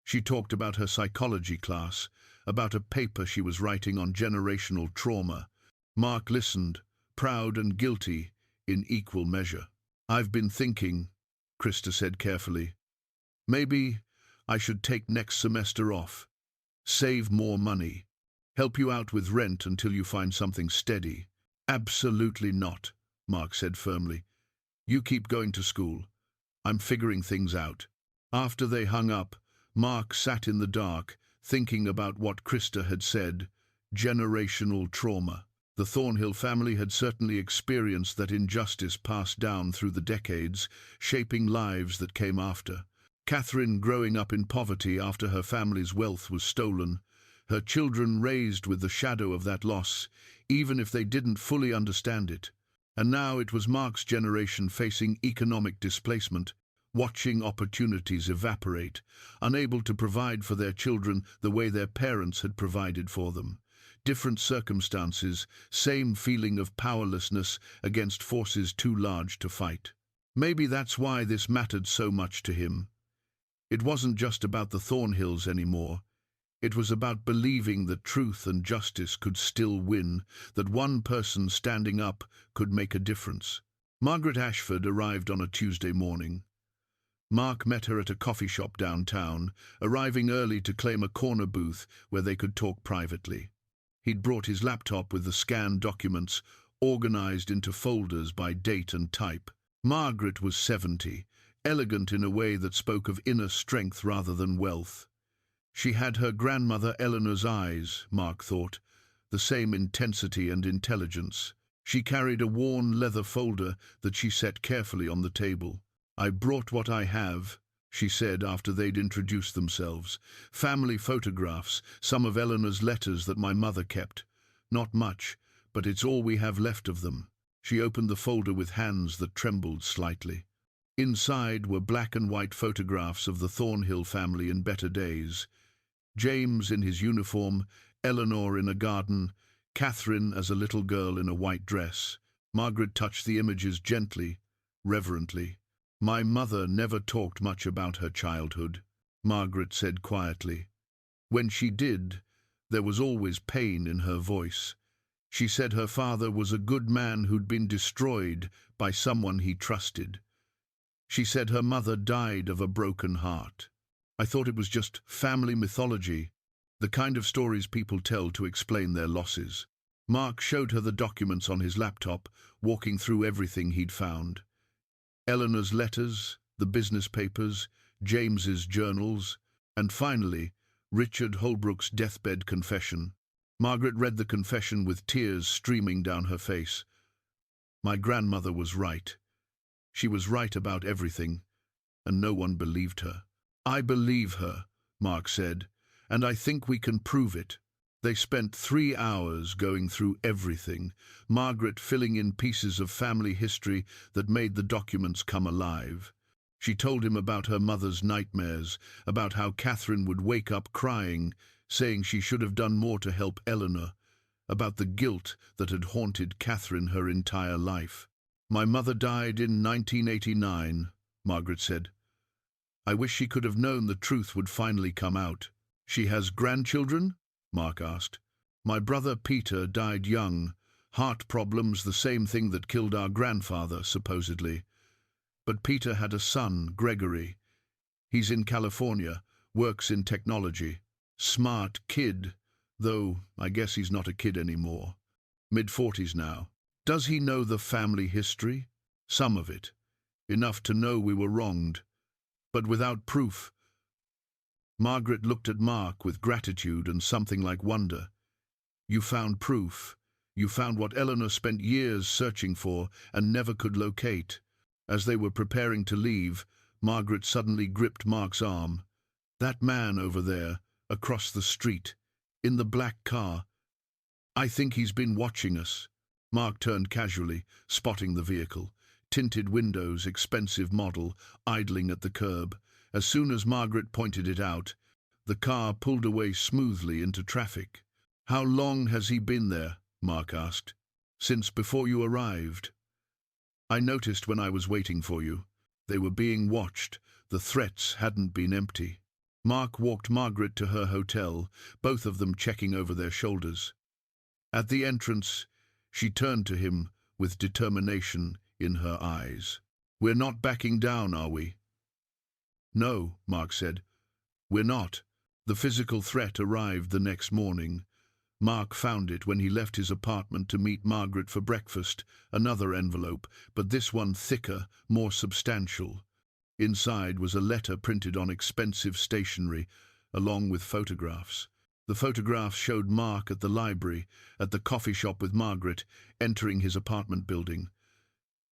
She talked about her psychology class, about a paper she was writing on generational trauma. Mark listened, proud and guilty, in equal measure. "I've been thinking," Krista said carefully. "Maybe I should take next semester off, save more money, help you out with rent until you find something steady." "Absolutely not," Mark said firmly. "You keep going to school. I'm figuring things out." After they hung up, Mark sat in the dark, thinking about what Krista had said. Generational trauma. The Thornhill family had certainly experienced that injustice passed down through the decades, shaping lives that came after. Catherine growing up in poverty after her family's wealth was stolen, her children raised with the shadow of that loss, even if they didn't fully understand it. And now it was Mark's generation facing economic displacement, watching opportunities evaporate, unable to provide for their children the way their parents had provided for them. Different circumstances, same feeling of powerlessness against forces too large to fight. Maybe that's why this mattered so much to him. It wasn't just about the Thornhills anymore. It was about believing that truth and justice could still win, that one person standing up could make a difference. Margaret Ashford arrived on a Tuesday morning. Mark met her at a coffee shop downtown, arriving early to claim a corner booth where they could talk privately. He'd brought his laptop with the scanned documents, organized into folders by date and type. Margaret was 70, elegant in a way that spoke of inner strength rather than wealth. She had her grandmother Eleanor's eyes, Mark thought, the same intensity and intelligence. She carried a worn leather folder that she set carefully on the table. "I brought what I have," she said after they'd introduced themselves. "Family photographs, some of Eleanor's letters that my mother kept. Not much, but it's all we have left of them." She opened the folder with hands that trembled slightly. Inside were black and white photographs of the Thornhill family in better days. James in his uniform, Eleanor in a garden, Catherine as a little girl in a white dress. Margaret touched the images gently, reverently. My mother never talked much about her childhood, Margaret said quietly. When she did, there was always pain in her voice. She said her father was a good man who'd been destroyed by someone he trusted. She said her mother died of a broken heart. I thought it was just family mythology, the kind of stories people tell to explain their losses. Mark showed her the documents on his laptop, walking through everything he'd found. Eleanor's letters, the business papers, James's journals, and finally, Richard Holbrook's deathbed confession. Margaret read the confession with tears streaming down her face. My grandmother was right. She was right about everything, and no one believed her. I believe her, Mark said, and I think we can prove it. They spent 3 hours going through everything, Margaret filling in pieces of family history that made the documents come alive. She told him about her mother's nightmares, about how Catherine would wake up crying, saying she should have done more to help Eleanor, about the guilt that had haunted Catherine her entire life. My mother died in 1989, Margaret said. I wish she could have known the truth would finally come out. She has grandchildren? Mark asked. My brother Peter died young. Heart problems, the same thing that killed our grandfather, supposedly. But Peter had a son, Gregory. He's in California, works in technology. Smart kid, though I guess he's not a kid anymore. Mid-40s now. Does he know the family history? Some of it. Enough to know we were wronged. But without proof. Margaret looked at Mark with gratitude and something like wonder. You found proof. You found what Eleanor spent years searching for and never could locate. As they were preparing to leave, Margaret suddenly gripped Mark's arm. That man over there, across the street, in the black car. I think he's been watching us. Mark turned casually, spotting the vehicle. Tinted windows, expensive model, idling at the curb. As soon as Margaret pointed it out, the car pulled away smoothly into traffic. How long has he been there? Mark asked. Since before you arrived. I noticed when I was waiting for you. They were being watched. The threats hadn't been empty. Mark walked Margaret to her hotel, both of them checking over their shoulders. At the entrance, she turned to him with determination in her eyes. We're not backing down, are we? No, Mark said. We're not. The physical threat arrived the next morning. Mark found it when he left his apartment to meet Margaret for breakfast, another envelope, but this one thicker, more substantial. Inside was a letter printed on expensive stationery, along with photographs. The photographs showed Mark at the library, at the coffee shop with Margaret, entering his apartment building.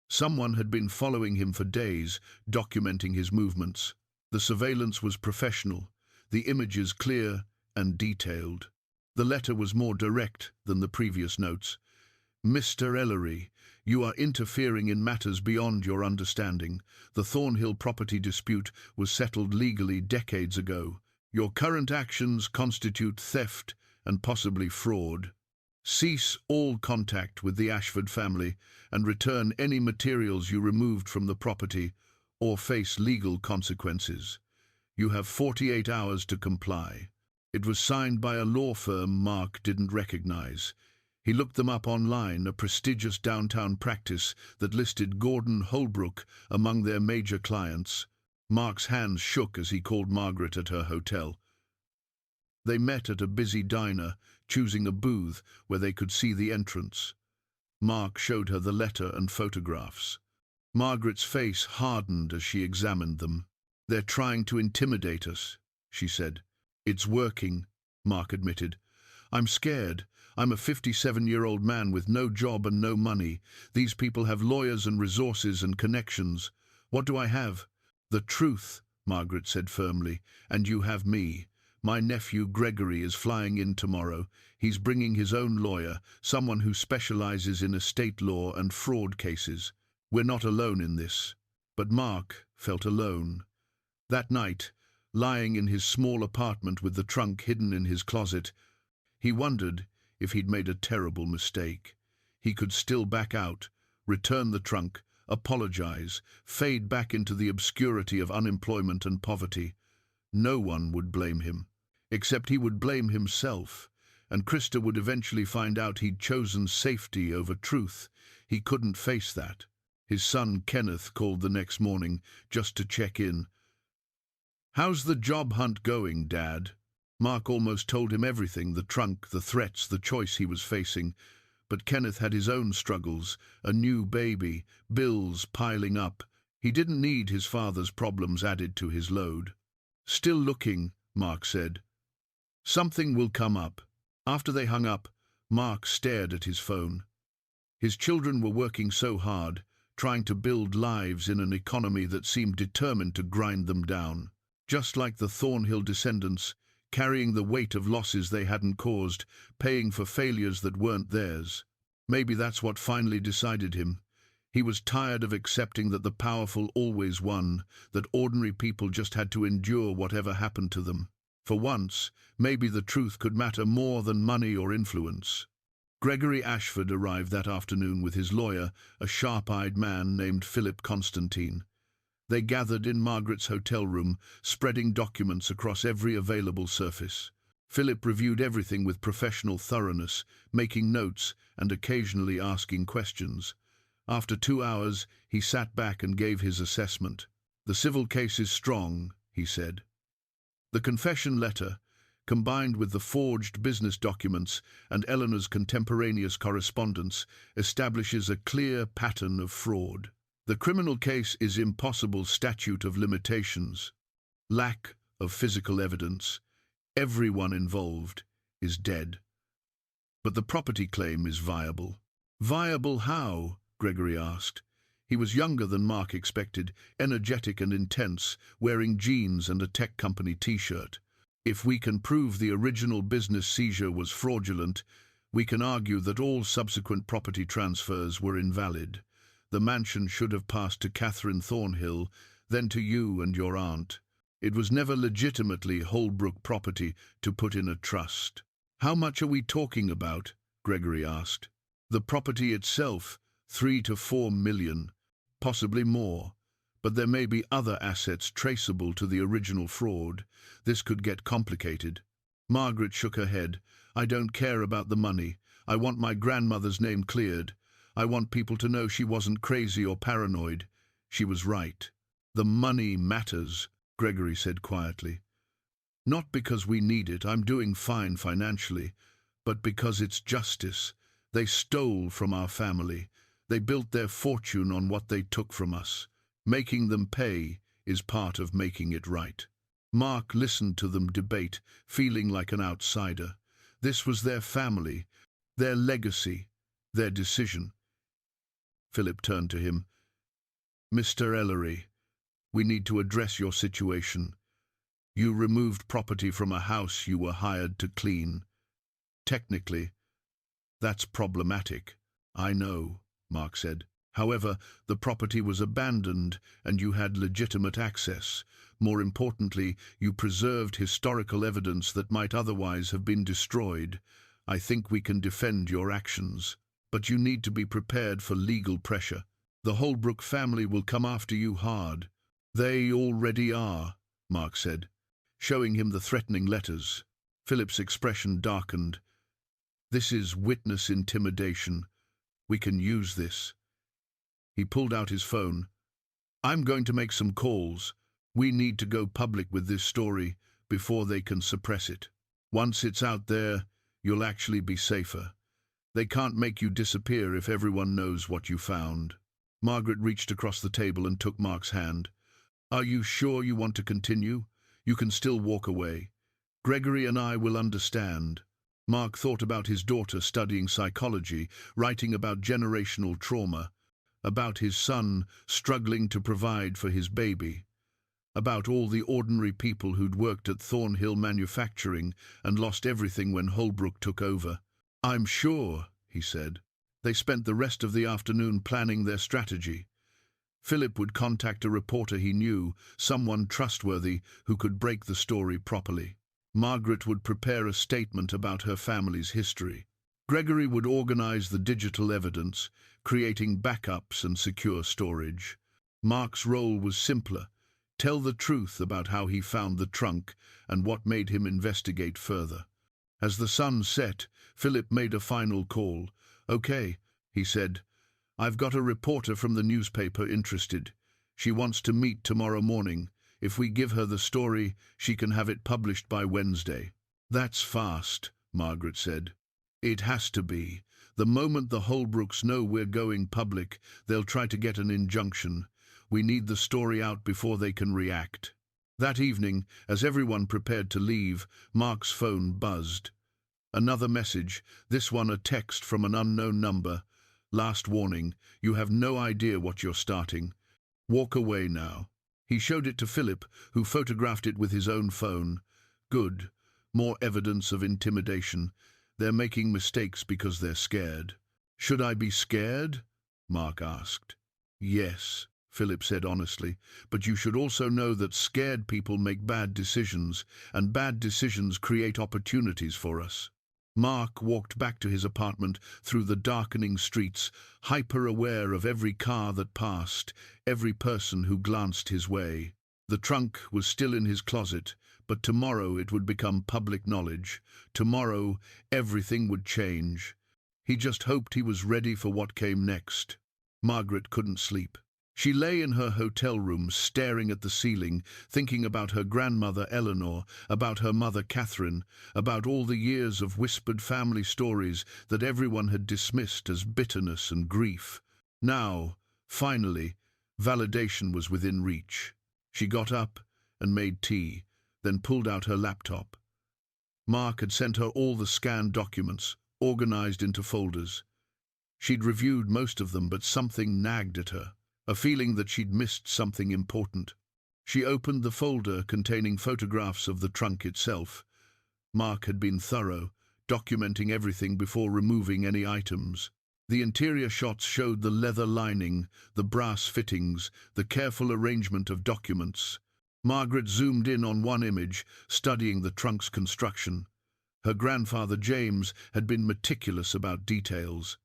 Someone had been following him for days, documenting his movements. The surveillance was professional, the images clear and detailed. The letter was more direct than the previous notes. Mr. Ellery, you are interfering in matters beyond your understanding. The Thornhill property dispute was settled legally decades ago. Your current actions constitute theft and possibly fraud. Cease all contact with the Ashford family and return any materials you removed from the property or face legal consequences. You have 48 hours to comply. It was signed by a law firm Mark didn't recognize. He looked them up online, a prestigious downtown practice that listed Gordon Holbrook among their major clients. Mark's hands shook as he called Margaret at her hotel. They met at a busy diner, choosing a booth where they could see the entrance. Mark showed her the letter and photographs. Margaret's face hardened as she examined them. They're trying to intimidate us, she said. It's working, Mark admitted. I'm scared. I'm a 57-year-old man with no job and no money. These people have lawyers and resources and connections. What do I have? The truth, Margaret said firmly, and you have me. My nephew Gregory is flying in tomorrow. He's bringing his own lawyer, someone who specializes in estate law and fraud cases. We're not alone in this. But Mark felt alone. That night, lying in his small apartment with the trunk hidden in his closet, he wondered if he'd made a terrible mistake. He could still back out, return the trunk, apologize, fade back into the obscurity of unemployment and poverty. No one would blame him, except he would blame himself, and Krista would eventually find out he'd chosen safety over truth. He couldn't face that. His son, Kenneth, called the next morning just to check in. "How's the job hunt going, Dad?" Mark almost told him everything, the trunk, the threats, the choice he was facing. But Kenneth had his own struggles, a new baby, bills piling up. He didn't need his father's problems added to his load. "Still looking," Mark said. "Something will come up." After they hung up, Mark stared at his phone. His children were working so hard, trying to build lives in an economy that seemed determined to grind them down. Just like the Thornhill descendants, carrying the weight of losses they hadn't caused, paying for failures that weren't theirs. Maybe that's what finally decided him. He was tired of accepting that the powerful always won, that ordinary people just had to endure whatever happened to them. For once, maybe the truth could matter more than money or influence. Gregory Ashford arrived that afternoon with his lawyer, a sharp-eyed man named Philip Constantine. They gathered in Margaret's hotel room, spreading documents across every available surface. Philip reviewed everything with professional thoroughness, making notes and occasionally asking questions. After 2 hours, he sat back and gave his assessment. "The civil case is strong," he said. The confession letter, combined with the forged business documents and Eleanor's contemporaneous correspondence, establishes a clear pattern of fraud. The criminal case is impossible statute of limitations. Lack of physical evidence. Everyone involved is dead. But the property claim is viable. Viable how? Gregory asked. He was younger than Mark expected, energetic and intense, wearing jeans and a tech company t-shirt. If we can prove the original business seizure was fraudulent, we can argue that all subsequent property transfers were invalid. The mansion should have passed to Catherine Thornhill, then to you and your aunt. It was never legitimately Holbrook property to put in a trust. "How much are we talking about?" Gregory asked. "The property itself, 3 to 4 million, possibly more. But there may be other assets traceable to the original fraud. This could get complicated." Margaret shook her head. "I don't care about the money. I want my grandmother's name cleared. I want people to know she wasn't crazy or paranoid. She was right." "The money matters," Gregory said quietly. "Not because we need it, I'm doing fine financially, but because it's justice. They stole from our family. They built their fortune on what they took from us. Making them pay is part of making it right." Mark listened to them debate, feeling like an outsider. This was their family, their legacy, their decision. Philip turned to him. "Mr. Ellery, we need to address your situation. You removed property from a house you were hired to clean. Technically, that's problematic." "I know," Mark said. "However, the property was abandoned and you had legitimate access. More importantly, you preserved historical evidence that might otherwise have been destroyed. I think we can defend your actions. But you need to be prepared for legal pressure. The Holbrook family will come after you hard." "They already are," Mark said, showing him the threatening letters. Philip's expression darkened. "This is witness intimidation. We can use this." He pulled out his phone. "I'm going to make some calls. We need to go public with this story before they can suppress it. Once it's out there, you'll actually be safer. They can't make you disappear if everyone knows what you found." Margaret reached across the table and took Mark's hand. "Are you sure you want to continue? You can still walk away. Gregory and I will understand." Mark thought about his daughter studying psychology, writing about generational trauma, about his son struggling to provide for his baby, about all the ordinary people who'd worked at Thornhill Manufacturing and lost everything when Holbrook took over. "I'm sure," he said. They spent the rest of the afternoon planning their strategy. Philip would contact a reporter he knew, someone trustworthy who could break the story properly. Margaret would prepare a statement about her family's history. Gregory would organize the digital evidence, creating backups and secure storage. Mark's role was simpler: tell the truth about how he found the trunk and what made him investigate further. As the sun set, Philip made a final call. "Okay," he said. "I've got a reporter from the newspaper interested. She wants to meet tomorrow morning. If we give her the story, she can have it published by Wednesday." "That's fast," Margaret said. "It has to be. The moment the Holbrooks know we're going public, they'll try to get an injunction. We need the story out before they can react." That evening, as everyone prepared to leave, Mark's phone buzzed. Another message, this one a text from an unknown number. "Last warning, you have no idea what you're starting. Walk away now." He showed it to Philip, who photographed it with his own phone. "Good. More evidence of intimidation. They're making mistakes because they're scared." "Should I be scared?" Mark asked. "Yes," Philip said honestly, "but you should also know that scared people make bad decisions, and bad decisions create opportunities for us." Mark walked back to his apartment through the darkening streets, hyper-aware of every car that passed, every person who glanced his way. The trunk was still in his closet, but tomorrow it would become public knowledge. Tomorrow everything would change. He just hoped he was ready for what came next. Margaret couldn't sleep. She lay in her hotel room, staring at the ceiling, thinking about her grandmother Eleanor, about her mother Catherine, about all the years of whispered family stories that everyone had dismissed as bitterness and grief. Now, finally, validation was within reach. She got up and made tea, then pulled out her laptop. Mark had sent her all the scanned documents, organized into folders. She'd reviewed most of them, but something nagged at her. A feeling that she'd missed something important. She opened the folder containing photographs of the trunk itself. Mark had been thorough, documenting everything before removing any items. The interior shots showed the leather lining, the brass fittings, the careful arrangement of documents. Margaret zoomed in on one image, studying the trunk's construction. Her grandfather James had been meticulous about details.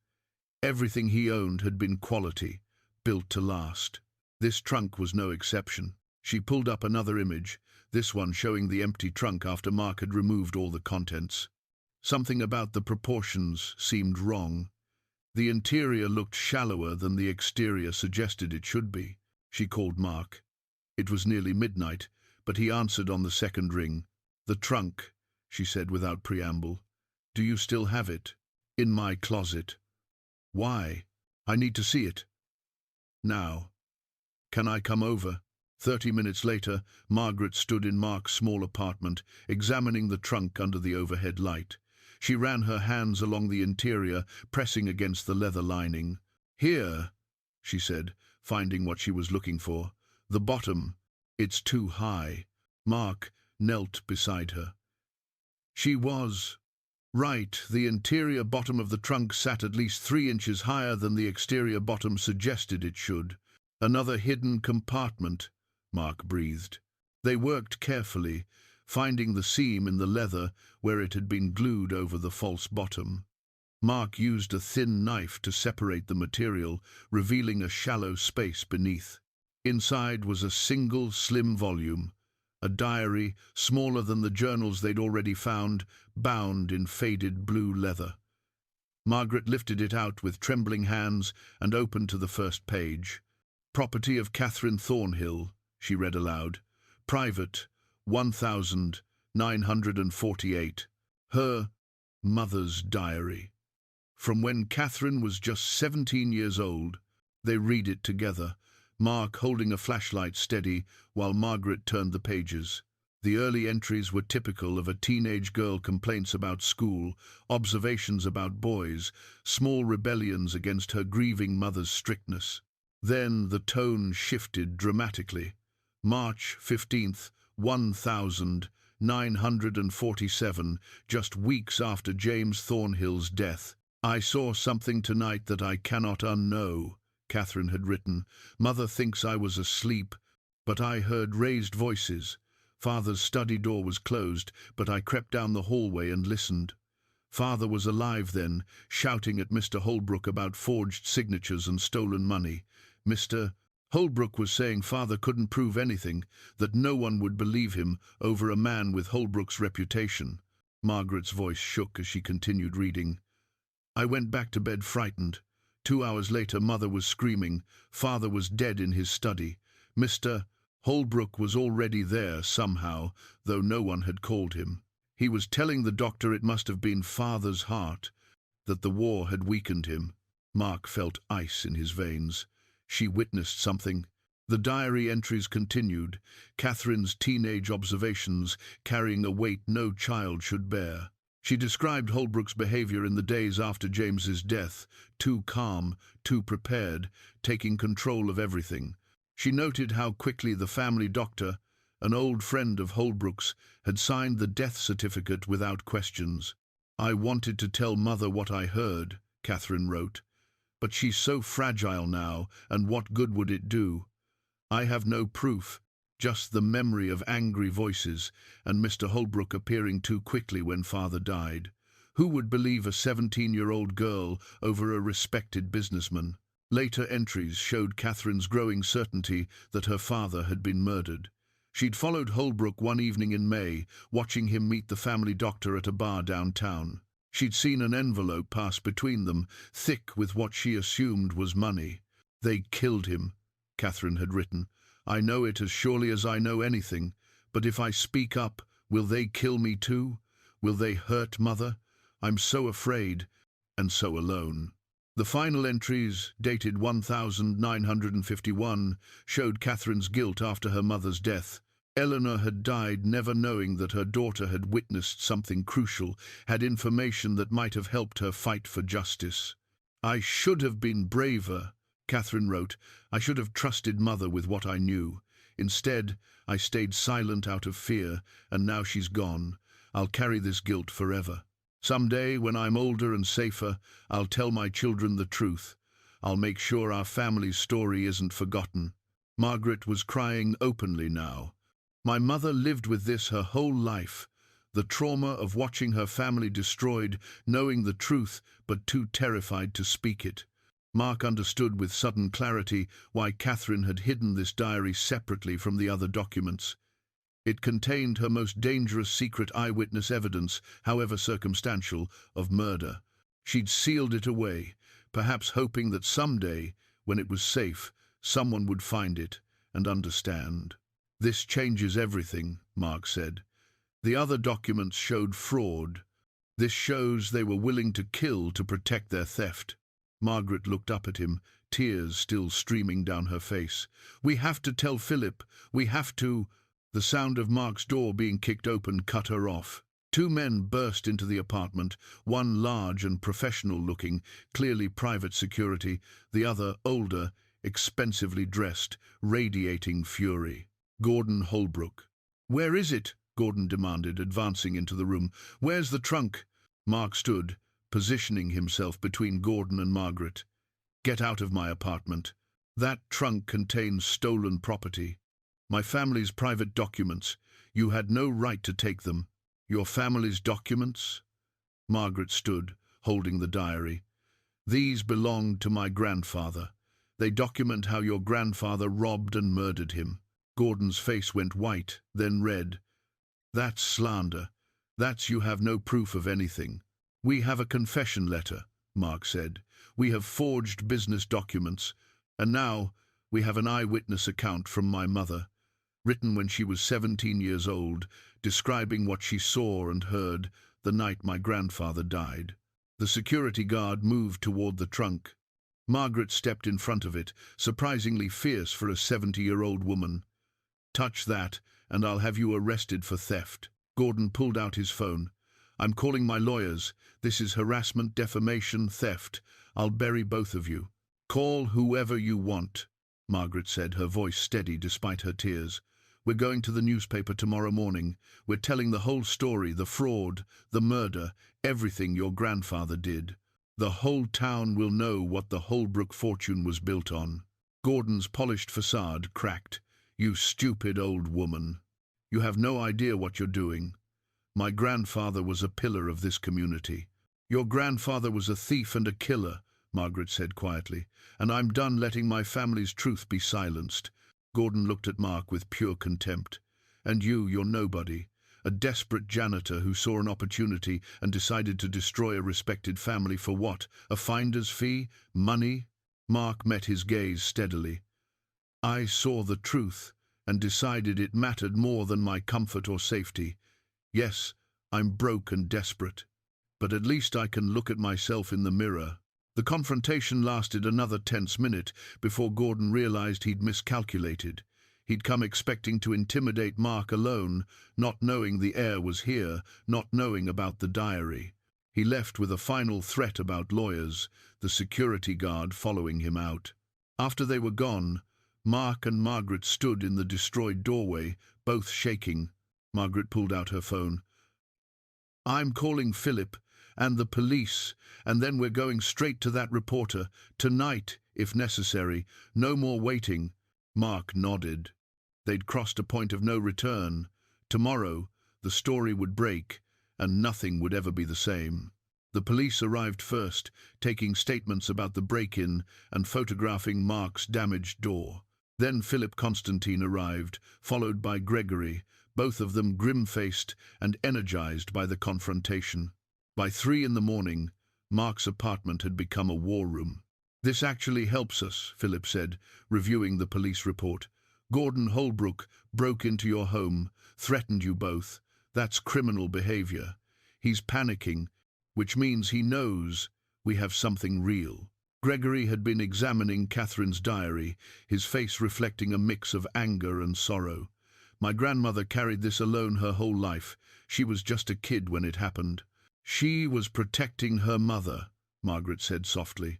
Everything he owned had been quality, built to last. This trunk was no exception. She pulled up another image, this one showing the empty trunk after Mark had removed all the contents. Something about the proportions seemed wrong. The interior looked shallower than the exterior suggested it should be. She called Mark. It was nearly midnight, but he answered on the second ring. "The trunk," she said without preamble. "Do you still have it?" "In my closet." "Why?" "I need to see it." "Now." "Can I come over?" 30 minutes later, Margaret stood in Mark's small apartment, examining the trunk under the overhead light. She ran her hands along the interior, pressing against the leather lining. "Here," she said, finding what she was looking for. "The bottom. It's too high." Mark knelt beside her. She was right. The interior bottom of the trunk sat at least 3 inches higher than the exterior bottom suggested it should. "Another hidden compartment," Mark breathed. They worked carefully, finding the seam in the leather where it had been glued over the false bottom. Mark used a thin knife to separate the material, revealing a shallow space beneath. Inside was a single slim volume, a diary smaller than the journals they'd already found, bound in faded blue leather. Margaret lifted it out with trembling hands and opened to the first page. "Property of Catherine Thornhill," she read aloud. "Private, 1948. Her mother's diary. From when Catherine was just 17 years old." They read it together, Mark holding a flashlight steady while Margaret turned the pages. The early entries were typical of a teenage girl: complaints about school, observations about boys, small rebellions against her grieving mother's strictness. Then the tone shifted dramatically. "March 15th, 1947, just weeks after James Thornhill's death. I saw something tonight that I cannot unknow," Catherine had written. "Mother thinks I was asleep, but I heard raised voices. Father's study door was closed, but I crept down the hallway and listened. Father was alive then, shouting at Mr. Holbrook about forged signatures and stolen money. Mr. Holbrook was saying father couldn't prove anything, that no one would believe him over a man with Holbrook's reputation. Margaret's voice shook as she continued reading. I went back to bed frightened. 2 hours later, mother was screaming. Father was dead in his study. Mr. Holbrook was already there somehow, though no one had called him. He was telling the doctor it must have been father's heart, that the war had weakened him. Mark felt ice in his veins. She witnessed something. The diary entries continued, Catherine's teenage observations carrying a weight no child should bear. She described Holbrook's behavior in the days after James's death, too calm, too prepared, taking control of everything. She noted how quickly the family doctor, an old friend of Holbrook's, had signed the death certificate without questions. I wanted to tell mother what I heard, Catherine wrote, but she's so fragile now, and what good would it do? I have no proof, just the memory of angry voices and Mr. Holbrook appearing too quickly when father died. Who would believe a 17-year-old girl over a respected businessman? Later entries showed Catherine's growing certainty that her father had been murdered. She'd followed Holbrook one evening in May, watching him meet the family doctor at a bar downtown. She'd seen an envelope pass between them, thick with what she assumed was money. They killed him, Catherine had written. I know it as surely as I know anything, but if I speak up, will they kill me too? Will they hurt mother? I'm so afraid, and so alone. The final entries, dated 1951, showed Catherine's guilt after her mother's death. Eleanor had died never knowing that her daughter had witnessed something crucial, had information that might have helped her fight for justice. I should have been braver, Catherine wrote. I should have trusted mother with what I knew. Instead, I stayed silent out of fear, and now she's gone. I'll carry this guilt forever. Someday, when I'm older and safer, I'll tell my children the truth. I'll make sure our family's story isn't forgotten. Margaret was crying openly now. My mother lived with this her whole life. The trauma of watching her family destroyed, knowing the truth, but too terrified to speak it. Mark understood with sudden clarity why Catherine had hidden this diary separately from the other documents. It contained her most dangerous secret eyewitness evidence, however circumstantial, of murder. She'd sealed it away, perhaps hoping that someday, when it was safe, someone would find it and understand. This changes everything, Mark said. The other documents showed fraud. This shows they were willing to kill to protect their theft. Margaret looked up at him, tears still streaming down her face. We have to tell Philip. We have to. The sound of Mark's door being kicked open cut her off. 2 men burst into the apartment, one large and professional-looking, clearly private security, the other older, expensively dressed, radiating fury. Gordon Holbrook. Where is it? Gordon demanded, advancing into the room. Where's the trunk? Mark stood, positioning himself between Gordon and Margaret. Get out of my apartment. That trunk contains stolen property. My family's private documents. You had no right to take them. Your family's documents? Margaret stood, holding the diary. These belonged to my grandfather. They document how your grandfather robbed and murdered him. Gordon's face went white, then red. That's slander. That's you have no proof of anything. We have a confession letter, Mark said. We have forged business documents. And now we have an eyewitness account from my mother, written when she was 17 years old, describing what she saw and heard the night my grandfather died. The security guard moved toward the trunk. Margaret stepped in front of it, surprisingly fierce for a 70-year-old woman. Touch that, and I'll have you arrested for theft. Gordon pulled out his phone. I'm calling my lawyers. This is harassment, defamation, theft. I'll bury both of you. Call whoever you want, Margaret said, her voice steady despite her tears. We're going to the newspaper tomorrow morning. We're telling the whole story, the fraud, the murder, everything your grandfather did. The whole town will know what the Holbrook fortune was built on. Gordon's polished facade cracked. You stupid old woman. You have no idea what you're doing. My grandfather was a pillar of this community. "Your grandfather was a thief and a killer," Margaret said quietly, "and I'm done letting my family's truth be silenced." Gordon looked at Mark with pure contempt. "And you're nobody. A desperate janitor who saw an opportunity and decided to destroy a respected family for what? A finder's fee? Money?" Mark met his gaze steadily. "I saw the truth and decided it mattered more than my comfort or safety. Yes, I'm broke and desperate, but at least I can look at myself in the mirror." The confrontation lasted another tense minute before Gordon realized he'd miscalculated. He'd come expecting to intimidate Mark alone, not knowing the heir was here, not knowing about the diary. He left with a final threat about lawyers, the security guard following him out. After they were gone, Mark and Margaret stood in the destroyed doorway, both shaking. Margaret pulled out her phone. "I'm calling Philip and the police, and then we're going straight to that reporter, tonight, if necessary. No more waiting." Mark nodded. They'd crossed a point of no return. Tomorrow, the story would break, and nothing would ever be the same. The police arrived first, taking statements about the break-in and photographing Mark's damaged door. Then Philip Constantine arrived, followed by Gregory, both of them grim-faced and energized by the confrontation. By 3 in the morning, Mark's apartment had become a war room. "This actually helps us," Philip said, reviewing the police report. "Gordon Holbrook broke into your home, threatened you both. That's criminal behavior. He's panicking, which means he knows we have something real." Gregory had been examining Catherine's diary, his face reflecting a mix of anger and sorrow. "My grandmother carried this alone her whole life. She was just a kid when it happened." "She was protecting her mother," Margaret said softly,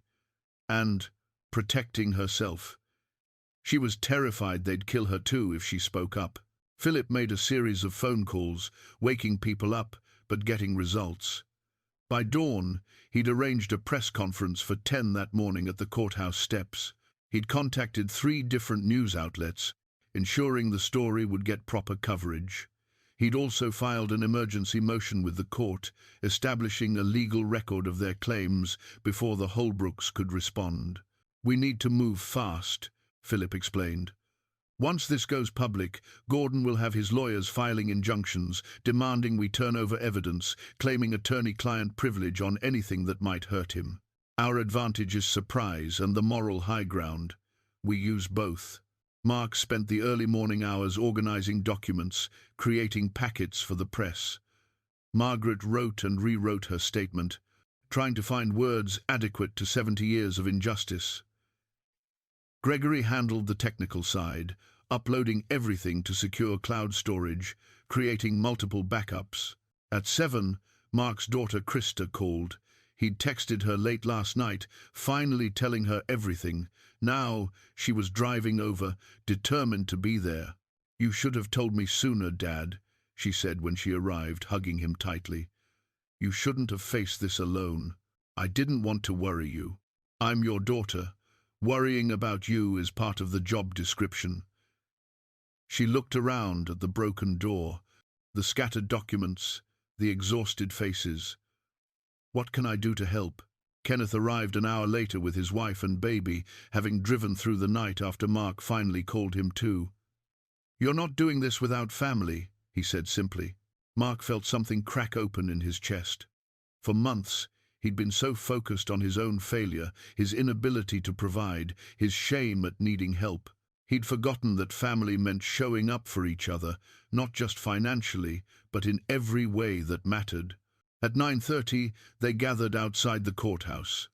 "and protecting herself. She was terrified they'd kill her too if she spoke up." Philip made a series of phone calls, waking people up, but getting results. By dawn, he'd arranged a press conference for 10 that morning at the courthouse steps. He'd contacted 3 different news outlets, ensuring the story would get proper coverage. He'd also filed an emergency motion with the court, establishing a legal record of their claims before the Holbrooks could respond. "We need to move fast," Philip explained. "Once this goes public, Gordon will have his lawyers filing injunctions, demanding we turn over evidence, claiming attorney-client privilege on anything that might hurt him. Our advantage is surprise and the moral high ground. We use both." Mark spent the early morning hours organizing documents, creating packets for the press. Margaret wrote and rewrote her statement, trying to find words adequate to 70 years of injustice. Gregory handled the technical side, uploading everything to secure cloud storage, creating multiple backups. At 7, Mark's daughter Krista called. He'd texted her late last night, finally telling her everything. Now she was driving over, determined to be there. "You should have told me sooner, Dad," she said when she arrived, hugging him tightly. "You shouldn't have faced this alone. I didn't want to worry you. I'm your daughter. Worrying about you is part of the job description." She looked around at the broken door, the scattered documents, the exhausted faces. "What can I do to help?" Kenneth arrived an hour later with his wife and baby, having driven through the night after Mark finally called him to. "You're not doing this without family," he said simply. Mark felt something crack open in his chest. For months, he'd been so focused on his own failure, his inability to provide, his shame at needing help. He'd forgotten that family meant showing up for each other, not just financially, but in every way that mattered. At 9:30, they gathered outside the courthouse.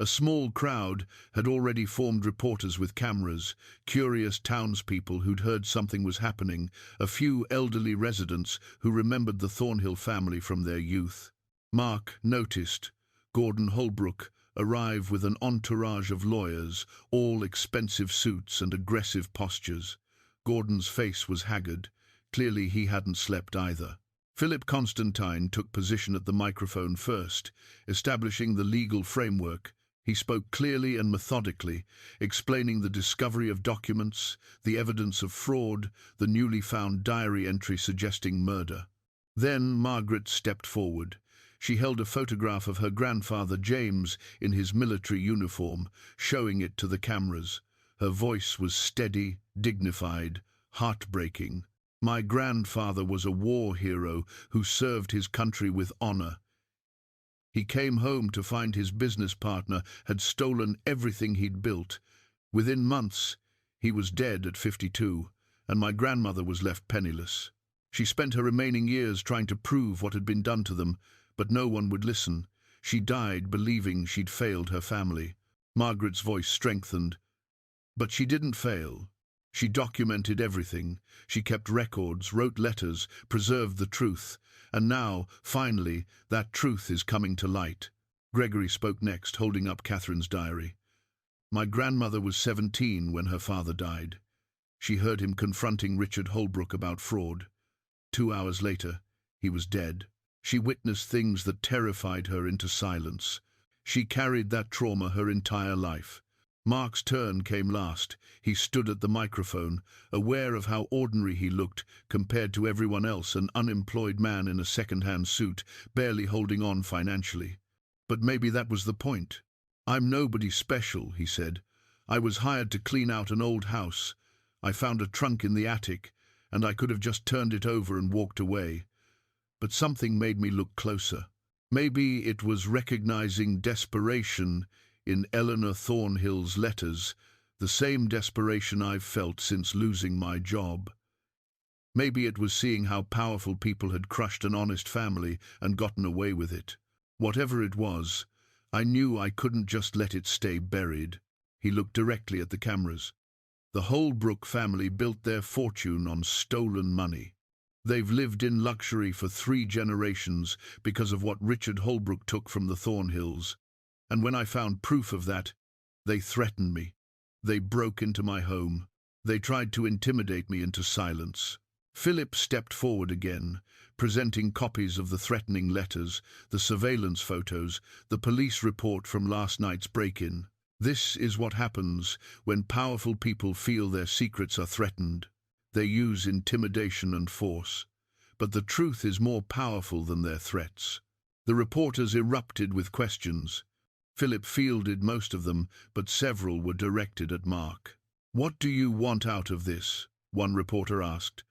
A small crowd had already formed, reporters with cameras, curious townspeople who'd heard something was happening, a few elderly residents who remembered the Thornhill family from their youth. Mark noticed Gordon Holbrook arrive with an entourage of lawyers, all expensive suits and aggressive postures. Gordon's face was haggard. Clearly he hadn't slept either. Philip Constantine took position at the microphone first, establishing the legal framework. He spoke clearly and methodically, explaining the discovery of documents, the evidence of fraud, the newly found diary entry suggesting murder. Then Margaret stepped forward. She held a photograph of her grandfather James in his military uniform, showing it to the cameras. Her voice was steady, dignified, heartbreaking. My grandfather was a war hero who served his country with honor. He came home to find his business partner had stolen everything he'd built. Within months, he was dead at 52, and my grandmother was left penniless. She spent her remaining years trying to prove what had been done to them, but no one would listen. She died believing she'd failed her family. Margaret's voice strengthened. But she didn't fail. She documented everything. She kept records, wrote letters, preserved the truth. And now, finally, that truth is coming to light. Gregory spoke next, holding up Catherine's diary. My grandmother was 17 when her father died. She heard him confronting Richard Holbrook about fraud. 2 hours later, he was dead. She witnessed things that terrified her into silence. She carried that trauma her entire life. Mark's turn came last. He stood at the microphone, aware of how ordinary he looked compared to everyone else, an unemployed man in a second-hand suit, barely holding on financially. But maybe that was the point. "I'm nobody special," he said. "I was hired to clean out an old house. I found a trunk in the attic, and I could have just turned it over and walked away. But something made me look closer. Maybe it was recognizing desperation in Eleanor Thornhill's letters, the same desperation I've felt since losing my job. Maybe it was seeing how powerful people had crushed an honest family and gotten away with it. Whatever it was, I knew I couldn't just let it stay buried." He looked directly at the cameras. "The Holbrook family built their fortune on stolen money. They've lived in luxury for 3 generations because of what Richard Holbrook took from the Thornhills. And when I found proof of that, they threatened me. They broke into my home. They tried to intimidate me into silence." Philip stepped forward again, presenting copies of the threatening letters, the surveillance photos, the police report from last night's break-in. "This is what happens when powerful people feel their secrets are threatened. They use intimidation and force. But the truth is more powerful than their threats." The reporters erupted with questions. Philip fielded most of them, but several were directed at Mark. "What do you want out of this?" one reporter asked.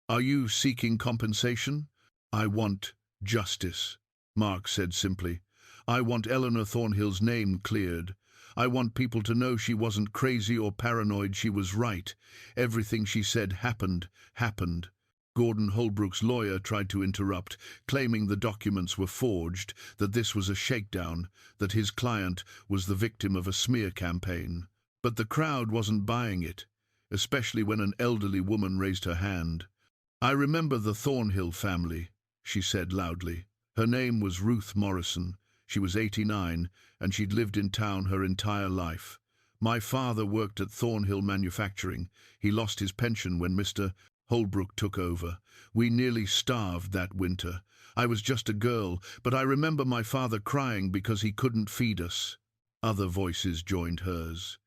"Are you seeking compensation?" "I want justice," Mark said simply. "I want Eleanor Thornhill's name cleared. I want people to know she wasn't crazy or paranoid, she was right. Everything she said happened. Gordon Holbrook's lawyer tried to interrupt, claiming the documents were forged, that this was a shakedown, that his client was the victim of a smear campaign. But the crowd wasn't buying it, especially when an elderly woman raised her hand. "I remember the Thornhill family," she said loudly. Her name was Ruth Morrison. She was 89, and she'd lived in town her entire life. "My father worked at Thornhill Manufacturing. He lost his pension when Mr. Holbrook took over. We nearly starved that winter. I was just a girl, but I remember my father crying because he couldn't feed us." Other voices joined hers.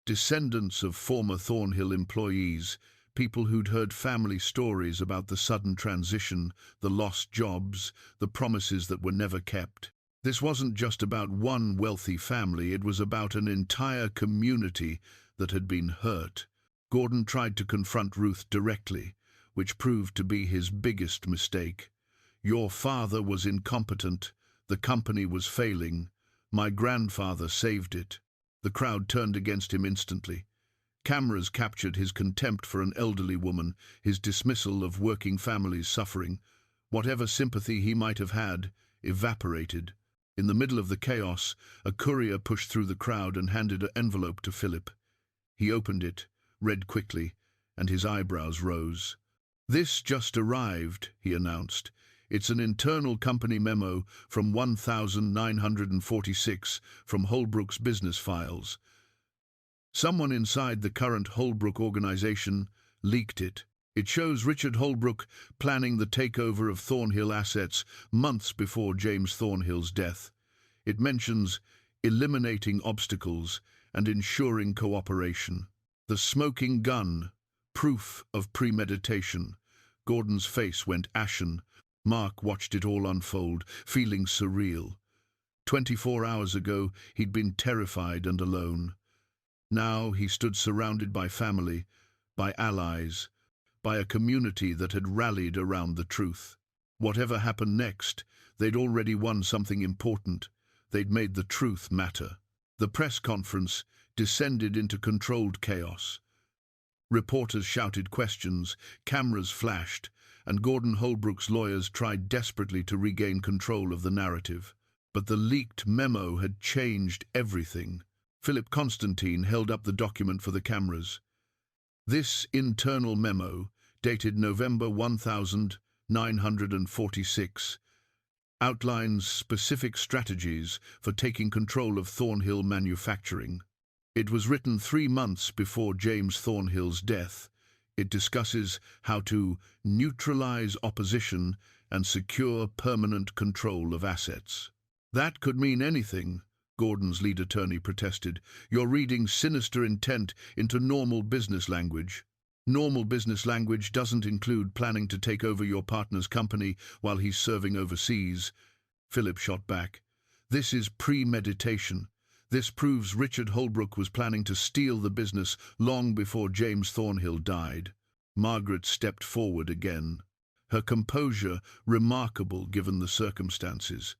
Descendants of former Thornhill employees, people who'd heard family stories about the sudden transition, the lost jobs, the promises that were never kept. This wasn't just about one wealthy family, it was about an entire community that had been hurt. Gordon tried to confront Ruth directly, which proved to be his biggest mistake. "Your father was incompetent. The company was failing. My grandfather saved it." The crowd turned against him instantly. Cameras captured his contempt for an elderly woman, his dismissal of working families suffering. Whatever sympathy he might have had evaporated. In the middle of the chaos, a courier pushed through the crowd and handed an envelope to Philip. He opened it, read quickly, and his eyebrows rose. "This just arrived," he announced. "It's an internal company memo from 1946 from Holbrook's business files. Someone inside the current Holbrook organization leaked it. It shows Richard Holbrook planning the takeover of Thornhill assets months before James Thornhill's death. It mentions eliminating obstacles and ensuring cooperation. The smoking gun, proof of premeditation." Gordon's face went ashen. Mark watched it all unfold, feeling surreal. 24 hours ago, he'd been terrified and alone. Now he stood surrounded by family, by allies, by a community that had rallied around the truth. Whatever happened next, they'd already won something important. They'd made the truth matter. The press conference descended into controlled chaos. Reporters shouted questions, cameras flashed, and Gordon Holbrook's lawyers tried desperately to regain control of the narrative. But the leaked memo had changed everything. Philip Constantine held up the document for the cameras. This internal memo, dated November 1946, outlines specific strategies for taking control of Thornhill Manufacturing. It was written 3 months before James Thornhill's death. It discusses how to neutralize opposition and secure permanent control of assets. That could mean anything, Gordon's lead attorney protested. You're reading sinister intent into normal business language. Normal business language doesn't include planning to take over your partner's company while he's serving overseas. Philip shot back. This is premeditation. This proves Richard Holbrook was planning to steal the business long before James Thornhill died. Margaret stepped forward again, her composure remarkable given the circumstances.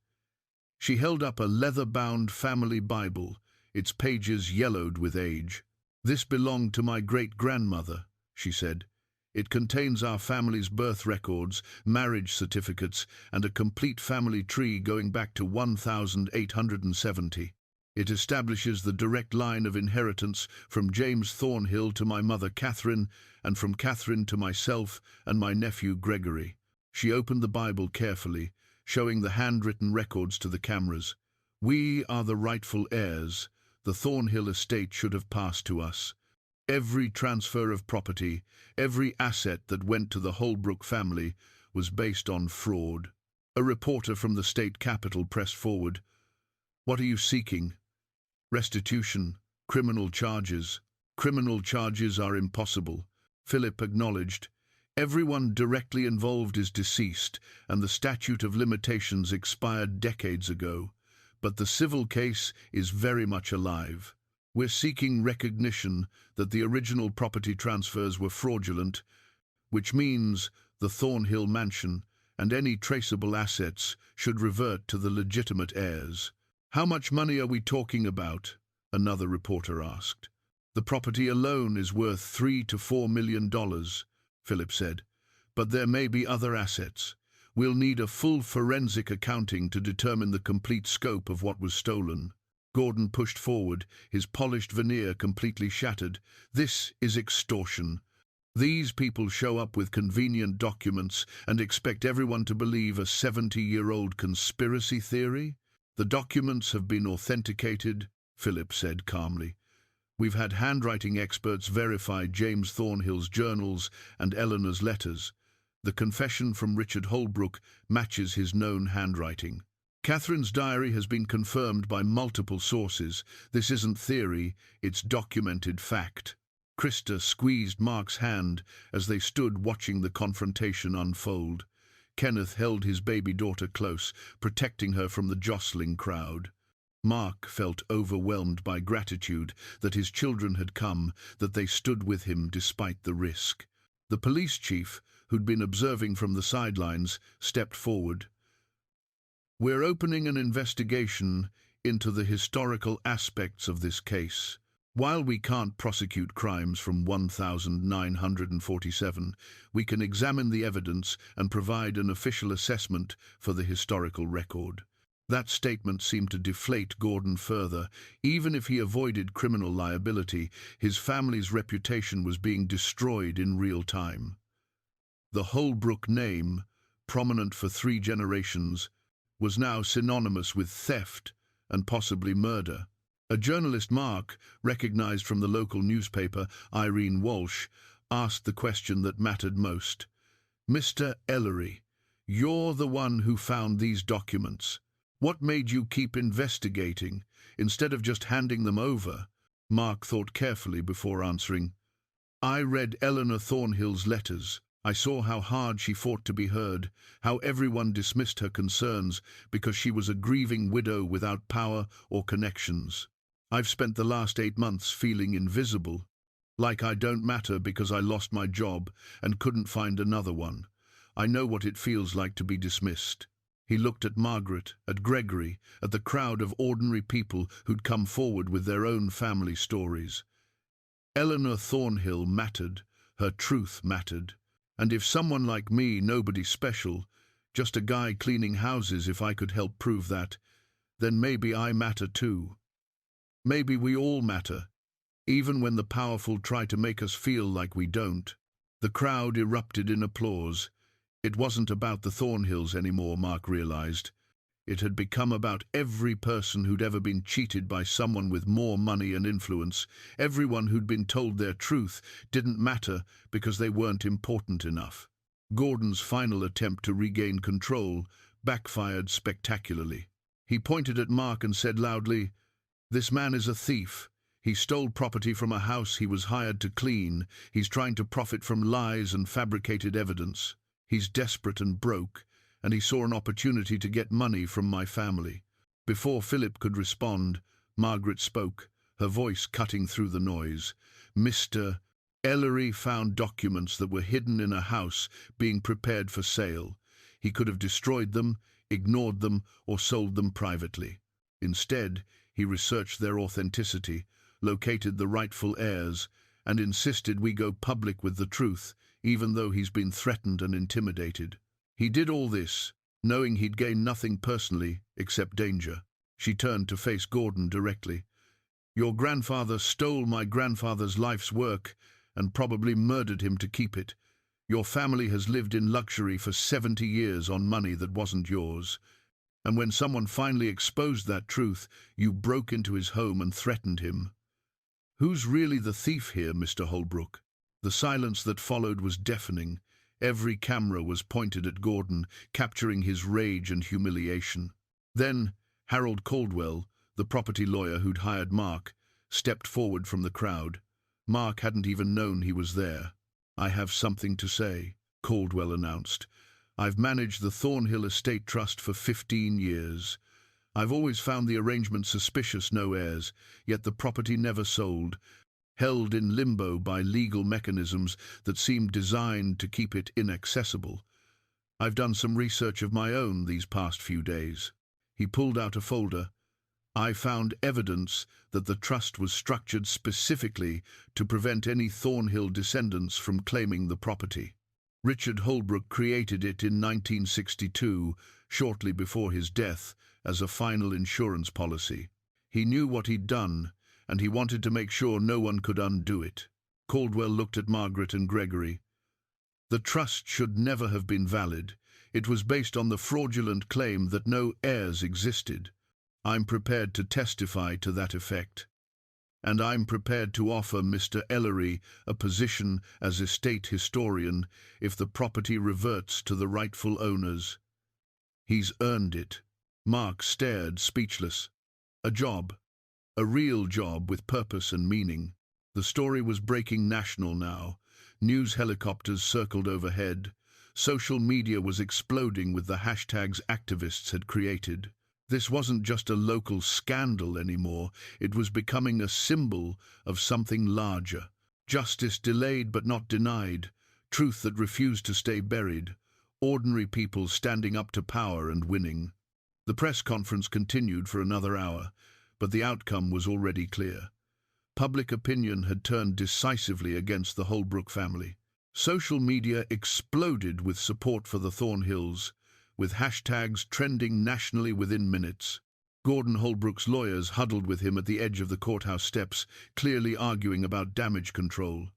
She held up a leather-bound family Bible, its pages yellowed with age. "This belonged to my great-grandmother," she said. "It contains our family's birth records, marriage certificates, and a complete family tree going back to 1870. It establishes the direct line of inheritance from James Thornhill to my mother Catherine, and from Catherine to myself and my nephew Gregory." She opened the Bible carefully, showing the handwritten records to the cameras. "We are the rightful heirs. The Thornhill estate should have passed to us. Every transfer of property, every asset that went to the Holbrook family was based on fraud." A reporter from the state capitol pressed forward. "What are you seeking?" "Restitution, criminal charges." "Criminal charges are impossible," Philip acknowledged. "Everyone directly involved is deceased, and the statute of limitations expired decades ago. But the civil case is very much alive. We're seeking recognition that the original property transfers were fraudulent, which means the Thornhill mansion and any traceable assets should revert to the legitimate heirs." "How much money are we talking about?" another reporter asked. "The property alone is worth $3 to $4 million, Philip said. "But there may be other assets. We'll need a full forensic accounting to determine the complete scope of what was stolen." Gordon pushed forward, his polished veneer completely shattered. "This is extortion. These people show up with convenient documents and expect everyone to believe a 70-year-old conspiracy theory? The documents have been authenticated," Philip said calmly. "We've had handwriting experts verify James Thornhill's journals and Eleanor's letters. The confession from Richard Holbrook matches his known handwriting. Catherine's diary has been confirmed by multiple sources. This isn't theory, it's documented fact." Krista squeezed Mark's hand as they stood watching the confrontation unfold. Kenneth held his baby daughter close, protecting her from the jostling crowd. Mark felt overwhelmed by gratitude that his children had come, that they stood with him despite the risk. The police chief, who'd been observing from the sidelines, stepped forward. "We're opening an investigation into the historical aspects of this case. While we can't prosecute crimes from 1947, we can examine the evidence and provide an official assessment for the historical record." That statement seemed to deflate Gordon further. Even if he avoided criminal liability, his family's reputation was being destroyed in real time. The Holbrook name, prominent for 3 generations, was now synonymous with theft and possibly murder. A journalist, Mark, recognized from the local newspaper, Irene Walsh, asked the question that mattered most. "Mr. Ellery, you're the one who found these documents. What made you keep investigating, instead of just handing them over?" Mark thought carefully before answering. "I read Eleanor Thornhill's letters. I saw how hard she fought to be heard, how everyone dismissed her concerns because she was a grieving widow without power or connections. I've spent the last 8 months feeling invisible, like I don't matter because I lost my job and couldn't find another one. I know what it feels like to be dismissed. He looked at Margaret, at Gregory, at the crowd of ordinary people who'd come forward with their own family stories. Eleanor Thornhill mattered, her truth mattered. And if someone like me, nobody special, just a guy cleaning houses, if I could help prove that, then maybe I matter too. Maybe we all matter, even when the powerful try to make us feel like we don't. The crowd erupted in applause. It wasn't about the Thornhills anymore, Mark realized. It had become about every person who'd ever been cheated by someone with more money and influence. Everyone who'd been told their truth didn't matter because they weren't important enough. Gordon's final attempt to regain control backfired spectacularly. He pointed at Mark and said loudly, "This man is a thief. He stole property from a house he was hired to clean. He's trying to profit from lies and fabricated evidence. He's desperate and broke, and he saw an opportunity to get money from my family." Before Philip could respond, Margaret spoke, her voice cutting through the noise. "Mr. Ellery found documents that were hidden in a house being prepared for sale. He could have destroyed them, ignored them, or sold them privately. Instead, he researched their authenticity, located the rightful heirs, and insisted we go public with the truth, even though he's been threatened and intimidated. He did all this, knowing he'd gain nothing personally except danger." She turned to face Gordon directly. "Your grandfather stole my grandfather's life's work and probably murdered him to keep it. Your family has lived in luxury for 70 years on money that wasn't yours. And when someone finally exposed that truth, you broke into his home and threatened him. Who's really the thief here, Mr. Holbrook?" The silence that followed was deafening. Every camera was pointed at Gordon, capturing his rage and humiliation. Then Harold Caldwell, the property lawyer who'd hired Mark, stepped forward from the crowd. Mark hadn't even known he was there. "I have something to say," Caldwell announced. "I've managed the Thornhill Estate Trust for 15 years. I've always found the arrangement suspicious, no heirs, yet the property never sold, held in limbo by legal mechanisms that seemed designed to keep it inaccessible. I've done some research of my own these past few days." He pulled out a folder. "I found evidence that the trust was structured specifically to prevent any Thornhill descendants from claiming the property. Richard Holbrook created it in 1962, shortly before his death, as a final insurance policy. He knew what he'd done, and he wanted to make sure no one could undo it." Caldwell looked at Margaret and Gregory. "The trust should never have been valid. It was based on the fraudulent claim that no heirs existed. I'm prepared to testify to that effect. And I'm prepared to offer Mr. Ellery a position as estate historian if the property reverts to the rightful owners. He's earned it." Mark stared, speechless. A job. A real job with purpose and meaning. The story was breaking national now. News helicopters circled overhead. Social media was exploding with the hashtags activists had created. This wasn't just a local scandal anymore. It was becoming a symbol of something larger. Justice delayed but not denied. Truth that refused to stay buried. Ordinary people standing up to power and winning. The press conference continued for another hour, but the outcome was already clear. Public opinion had turned decisively against the Holbrook family. Social media exploded with support for the Thornhills, with hashtags trending nationally within minutes. Gordon Holbrook's lawyers huddled with him at the edge of the courthouse steps, clearly arguing about damage control.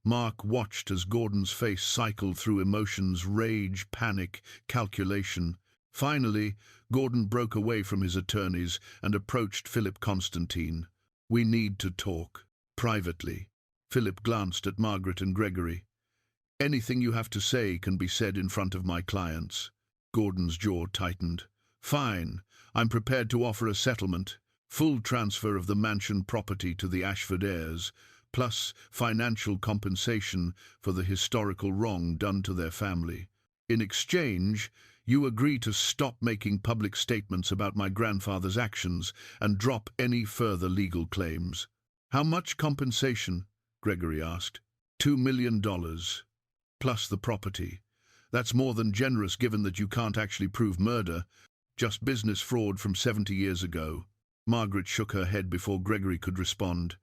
Mark watched as Gordon's face cycled through emotions: rage, panic, calculation. Finally, Gordon broke away from his attorneys and approached Philip Constantine. "We need to talk. Privately." Philip glanced at Margaret and Gregory. "Anything you have to say can be said in front of my clients." Gordon's jaw tightened. "Fine. I'm prepared to offer a settlement. Full transfer of the mansion property to the Ashford heirs. plus financial compensation for the historical wrong done to their family. In exchange, you agree to stop making public statements about my grandfather's actions and drop any further legal claims. How much compensation? Gregory asked. $2 million, plus the property. That's more than generous given that you can't actually prove murder, just business fraud from 70 years ago. Margaret shook her head before Gregory could respond.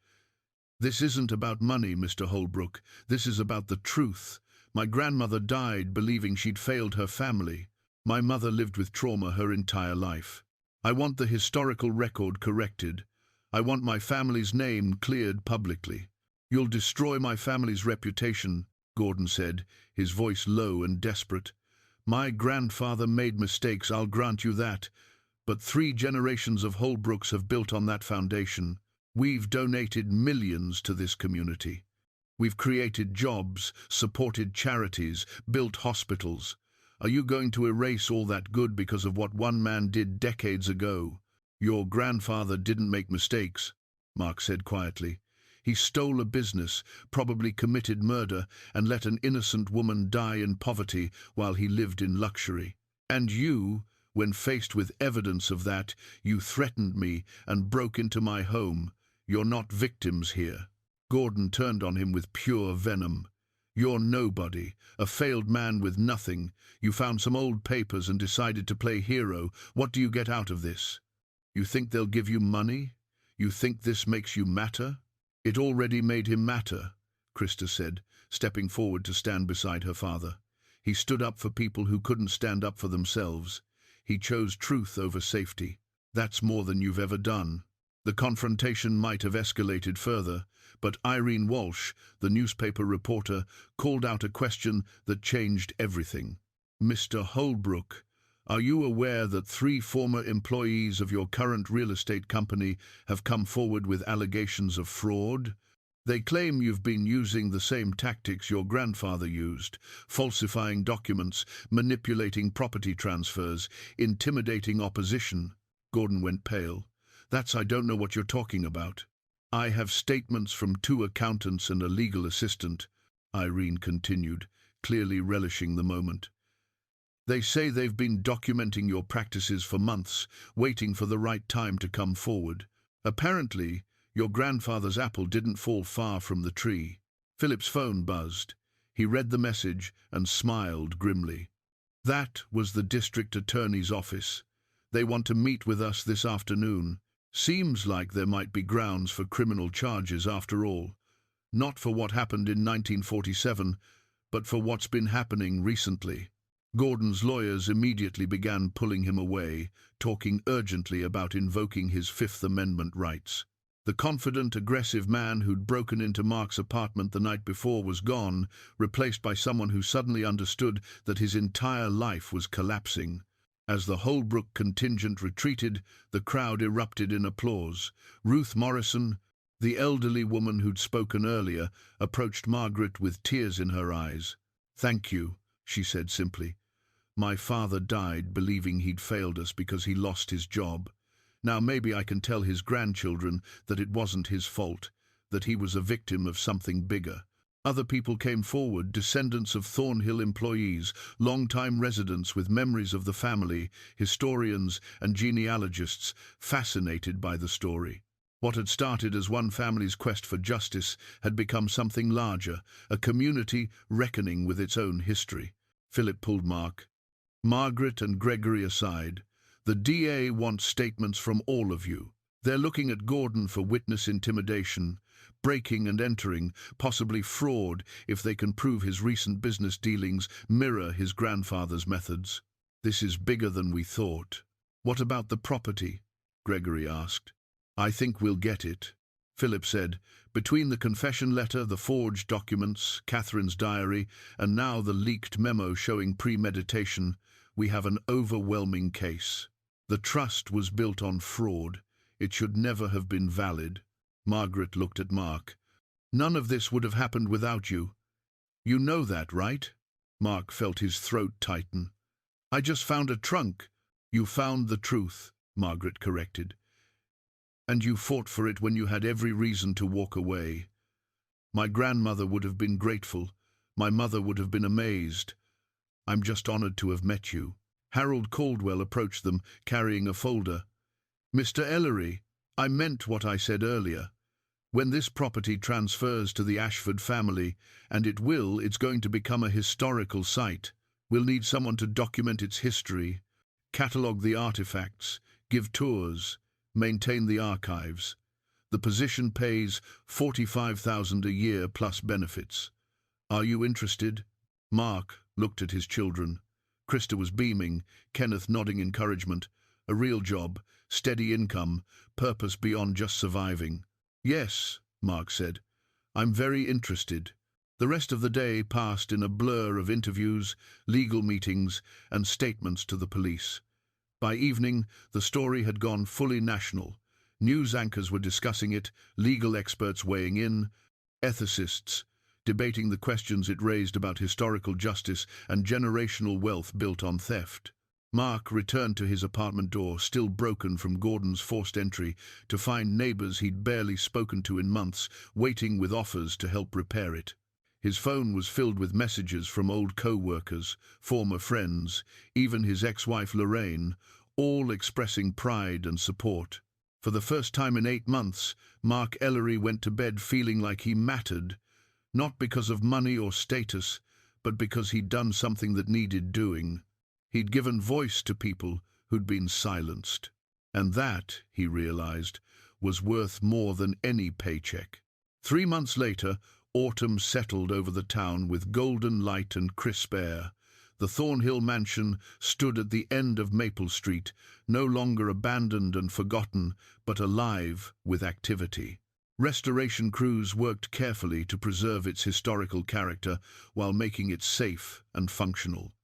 This isn't about money, Mr. Holbrook. This is about the truth. My grandmother died believing she'd failed her family. My mother lived with trauma her entire life. I want the historical record corrected. I want my family's name cleared publicly. You'll destroy my family's reputation, Gordon said, his voice low and desperate. My grandfather made mistakes, I'll grant you that, but 3 generations of Holbrooks have built on that foundation. We've donated millions to this community. We've created jobs, supported charities, built hospitals. Are you going to erase all that good because of what one man did decades ago? Your grandfather didn't make mistakes, Mark said quietly. He stole a business, probably committed murder, and let an innocent woman die in poverty while he lived in luxury. And you, when faced with evidence of that, you threatened me and broke into my home. You're not victims here. Gordon turned on him with pure venom. You're nobody, a failed man with nothing. You found some old papers and decided to play hero. What do you get out of this? You think they'll give you money? You think this makes you matter? It already made him matter, Krista said, stepping forward to stand beside her father. He stood up for people who couldn't stand up for themselves. He chose truth over safety. That's more than you've ever done. The confrontation might have escalated further, but Irene Walsh, the newspaper reporter, called out a question that changed everything. Mr. Holbrook, are you aware that 3 former employees of your current real estate company have come forward with allegations of fraud? They claim you've been using the same tactics your grandfather used, falsifying documents, manipulating property transfers, intimidating opposition. Gordon went pale. I don't know what you're talking about. I have statements from 2 accountants and a legal assistant, Irene continued, clearly relishing the moment. They say they've been documenting your practices for months, waiting for the right time to come forward. Apparently, your grandfather's apple didn't fall far from the tree. Philip's phone buzzed. He read the message and smiled grimly. That was the district attorney's office. They want to meet with us this afternoon. Seems like there might be grounds for criminal charges after all. Not for what happened in 1947, but for what's been happening recently. Gordon's lawyers immediately began pulling him away, talking urgently about invoking his Fifth Amendment rights. The confident, aggressive man who'd broken into Mark's apartment the night before was gone, replaced by someone who suddenly understood that his entire life was collapsing. As the Holbrook contingent retreated, the crowd erupted in applause. Ruth Morrison, the elderly woman who'd spoken earlier, approached Margaret with tears in her eyes. "Thank you," she said simply. "My father died believing he'd failed us because he lost his job. Now maybe I can tell his grandchildren that it wasn't his fault, that he was a victim of something bigger." Other people came forward, descendants of Thornhill employees, long-time residents with memories of the family, historians and genealogists, fascinated by the story. What had started as one family's quest for justice had become something larger, a community reckoning with its own history. Philip pulled Margaret and Gregory aside. "The DA wants statements from all of you. They're looking at Gordon for witness intimidation, breaking and entering, possibly fraud if they can prove his recent business dealings mirror his grandfather's methods. This is bigger than we thought." "What about the property?" Gregory asked. "I think we'll get it," Philip said. "Between the confession letter, the forged documents, Catherine's diary, and now the leaked memo showing premeditation, we have an overwhelming case. The trust was built on fraud. It should never have been valid." Margaret looked at Mark. "None of this would have happened without you. You know that, right?" Mark felt his throat tighten. "I just found a trunk." "You found the truth," Margaret corrected. "And you fought for it when you had every reason to walk away. My grandmother would have been grateful. My mother would have been amazed. I'm just honored to have met you." Harold Caldwell approached them, carrying a folder. "Mr. Ellery, I meant what I said earlier. When this property transfers to the Ashford family, and it's going to become a historical site. We'll need someone to document its history, catalogue the artifacts, give tours, maintain the archives. The position pays $45,000 a year plus benefits. Are you interested?" Mark looked at his children. Krista was beaming, Kenneth nodding encouragement. A real job, steady income, purpose beyond just surviving. "Yes," Mark said. "I'm very interested." The rest of the day passed in a blur of interviews, legal meetings, and statements to the police. By evening, the story had gone fully national. News anchors were discussing it, legal experts weighing in, ethicists debating the questions it raised about historical justice and generational wealth built on theft. Mark returned to his apartment door, still broken from Gordon's forced entry, to find neighbors he'd barely spoken to in months, waiting with offers to help repair it. His phone was filled with messages from old co-workers, former friends, even his ex-wife Lorraine, all expressing pride and support. For the first time in 8 months, Mark Ellery went to bed feeling like he mattered, not because of money or status, but because he'd done something that needed doing. He'd given voice to people who'd been silenced. And that, he realized, was worth more than any paycheck. 3 months later, autumn settled over the town with golden light and crisp air. The Thornhill mansion stood at the end of Maple Street, no longer abandoned and forgotten, but alive with activity. Restoration crews worked carefully to preserve its historical character while making it safe and functional.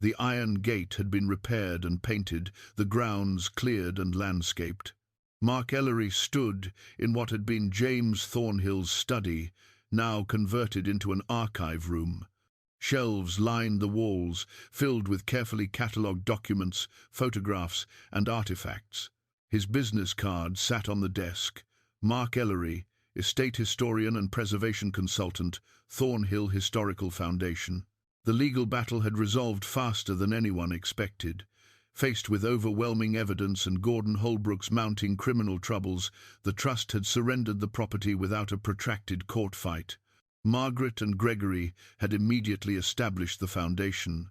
The iron gate had been repaired and painted, the grounds cleared and landscaped. Mark Ellery stood in what had been James Thornhill's study, now converted into an archive room. Shelves lined the walls, filled with carefully catalogued documents, photographs, and artifacts. His business card sat on the desk. Mark Ellery, estate historian and preservation consultant, Thornhill Historical Foundation. The legal battle had resolved faster than anyone expected. Faced with overwhelming evidence and Gordon Holbrook's mounting criminal troubles, the trust had surrendered the property without a protracted court fight. Margaret and Gregory had immediately established the foundation,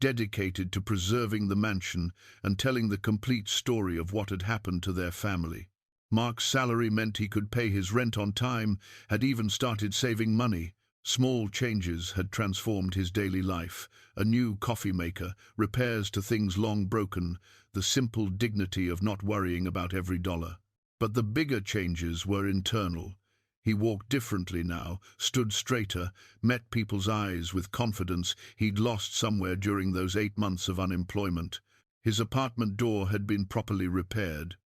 dedicated to preserving the mansion and telling the complete story of what had happened to their family. Mark's salary meant he could pay his rent on time, had even started saving money. Small changes had transformed his daily life. A new coffee maker, repairs to things long broken, the simple dignity of not worrying about every dollar. But the bigger changes were internal. He walked differently now, stood straighter, met people's eyes with confidence he'd lost somewhere during those 8 months of unemployment. His apartment door had been properly repaired.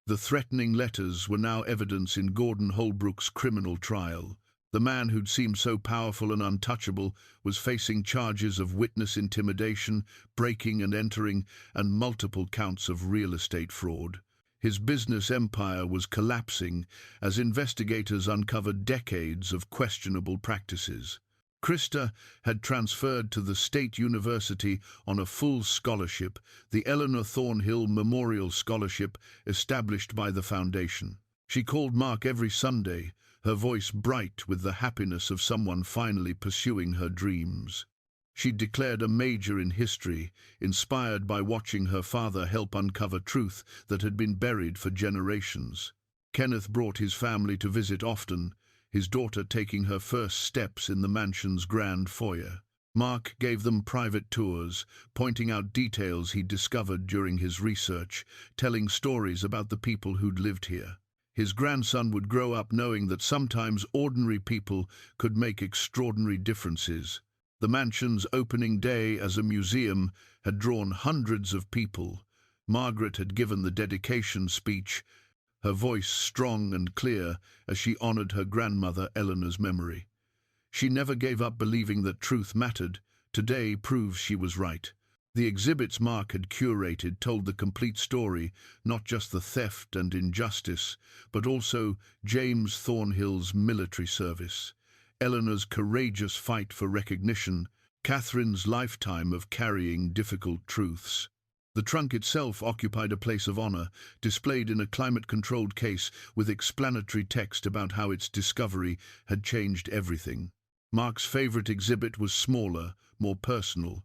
The threatening letters were now evidence in Gordon Holbrook's criminal trial. The man who'd seemed so powerful and untouchable was facing charges of witness intimidation, breaking and entering, and multiple counts of real estate fraud. His business empire was collapsing as investigators uncovered decades of questionable practices. Krista had transferred to the State University on a full scholarship, the Eleanor Thornhill Memorial Scholarship established by the foundation. She called Mark every Sunday, her voice bright with the happiness of someone finally pursuing her dreams. She'd declared a major in history, inspired by watching her father help uncover truth that had been buried for generations. Kenneth brought his family to visit often, his daughter taking her first steps in the mansion's grand foyer. Mark gave them private tours, pointing out details he'd discovered during his research, telling stories about the people who'd lived here. His grandson would grow up knowing that sometimes ordinary people could make extraordinary differences. The mansion's opening day as a museum had drawn hundreds of people. Margaret had given the dedication speech, her voice strong and clear as she honored her grandmother Eleanor's memory. She never gave up believing that truth mattered. Today proves she was right. The exhibits Mark had curated told the complete story, not just the theft and injustice, but also James Thornhill's military service, Eleanor's courageous fight for recognition, Catherine's lifetime of carrying difficult truths. The trunk itself occupied a place of honor, displayed in a climate-controlled case with explanatory text about how its discovery had changed everything. Mark's favorite exhibit was smaller, more personal.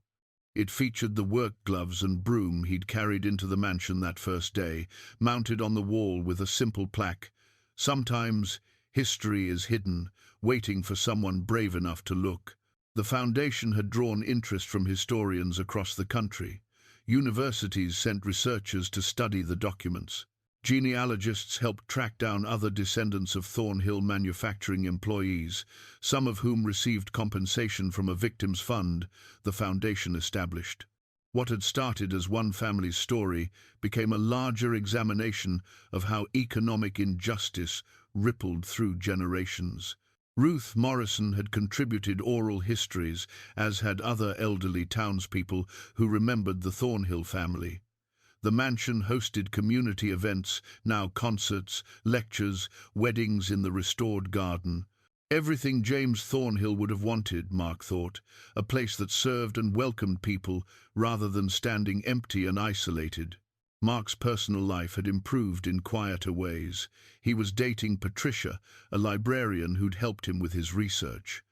It featured the work gloves and broom he'd carried into the mansion that first day, mounted on the wall with a simple plaque. Sometimes history is hidden, waiting for someone brave enough to look. The foundation had drawn interest from historians across the country. Universities sent researchers to study the documents. Genealogists helped track down other descendants of Thornhill manufacturing employees, some of whom received compensation from a victims' fund the foundation established. What had started as one family's story became a larger examination of how economic injustice rippled through generations. Ruth Morrison had contributed oral histories, as had other elderly townspeople who remembered the Thornhill family. The mansion hosted community events, now concerts, lectures, weddings in the restored garden. Everything James Thornhill would have wanted, Mark thought, a place that served and welcomed people rather than standing empty and isolated. Mark's personal life had improved in quieter ways. He was dating Patricia, a librarian who'd helped him with his research.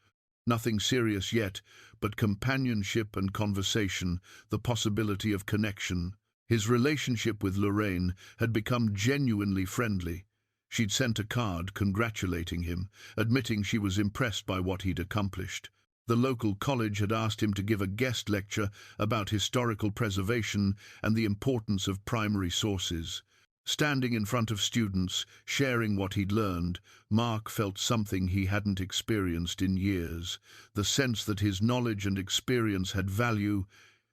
Nothing serious yet, but companionship and conversation, the possibility of connection. His relationship with Lorraine had become genuinely friendly. She'd sent a card congratulating him, admitting she was impressed by what he'd accomplished. The local college had asked him to give a guest lecture about historical preservation and the importance of primary sources. Standing in front of students, sharing what he'd learned, Mark felt something he hadn't experienced in years, the sense that his knowledge and experience had value,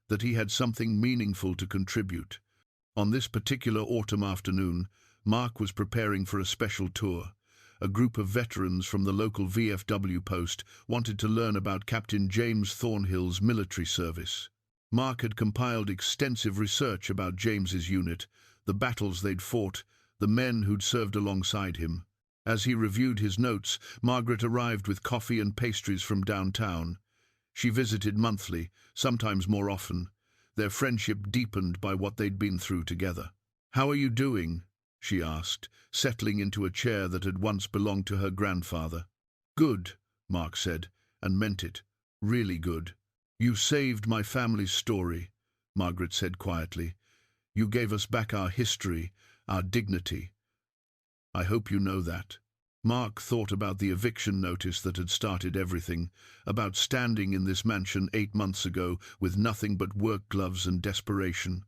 that he had something meaningful to contribute. On this particular autumn afternoon, Mark was preparing for a special tour. A group of veterans from the local VFW post wanted to learn about Captain James Thornhill's military service. Mark had compiled extensive research about James's unit, the battles they'd fought, the men who'd served alongside him. As he reviewed his notes, Margaret arrived with coffee and pastries from downtown. She visited monthly, sometimes more often. Their friendship deepened by what they'd been through together. "How are you doing?" she asked, settling into a chair that had once belonged to her grandfather. "Good," Mark said, and meant it. "Really good." "You saved my family's story," Margaret said quietly. "You gave us back our history, our dignity. I hope you know that." Mark thought about the eviction notice that had started everything, about standing in this mansion 8 months ago with nothing but work gloves and desperation.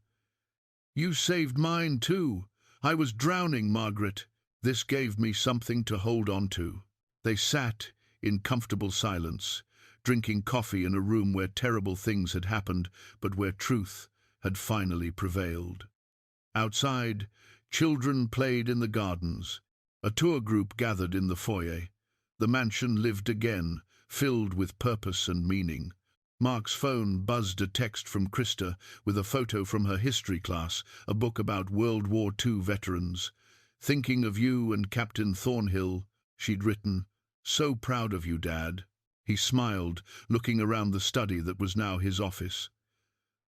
"You saved mine too. I was drowning, Margaret." This gave me something to hold on to. They sat in comfortable silence, drinking coffee in a room where terrible things had happened, but where truth had finally prevailed. Outside, children played in the gardens. A tour group gathered in the foyer. The mansion lived again, filled with purpose and meaning. Mark's phone buzzed a text from Krista with a photo from her history class, a book about World War II veterans. "Thinking of you and Captain Thornhill," she'd written. "So proud of you, Dad." He smiled, looking around the study that was now his office.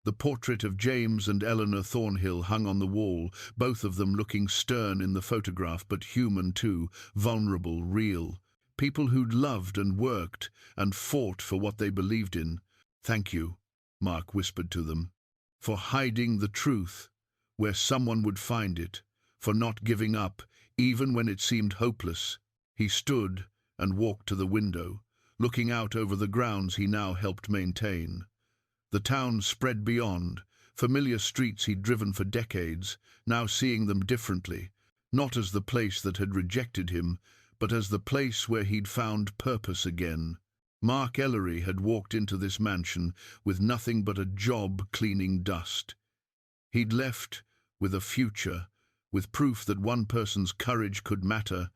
The portrait of James and Eleanor Thornhill hung on the wall, both of them looking stern in the photograph, but human too, vulnerable, real. People who'd loved and worked and fought for what they believed in. "Thank you," Mark whispered to them, "for hiding the truth where someone would find it, for not giving up, even when it seemed hopeless." He stood and walked to the window, looking out over the grounds he now helped maintain. The town spread beyond, familiar streets he'd driven for decades, now seeing them differently, not as the place that had rejected him, but as the place where he'd found purpose again. Mark Ellery had walked into this mansion with nothing but a job cleaning dust. He'd left with a future, with proof that one person's courage could matter.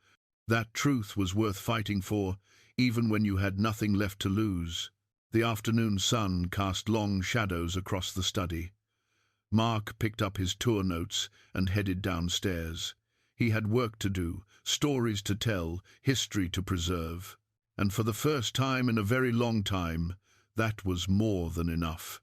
That truth was worth fighting for, even when you had nothing left to lose. The afternoon sun cast long shadows across the study. Mark picked up his tour notes and headed downstairs. He had work to do, stories to tell, history to preserve. and for the first time in a very long time, that was more than enough.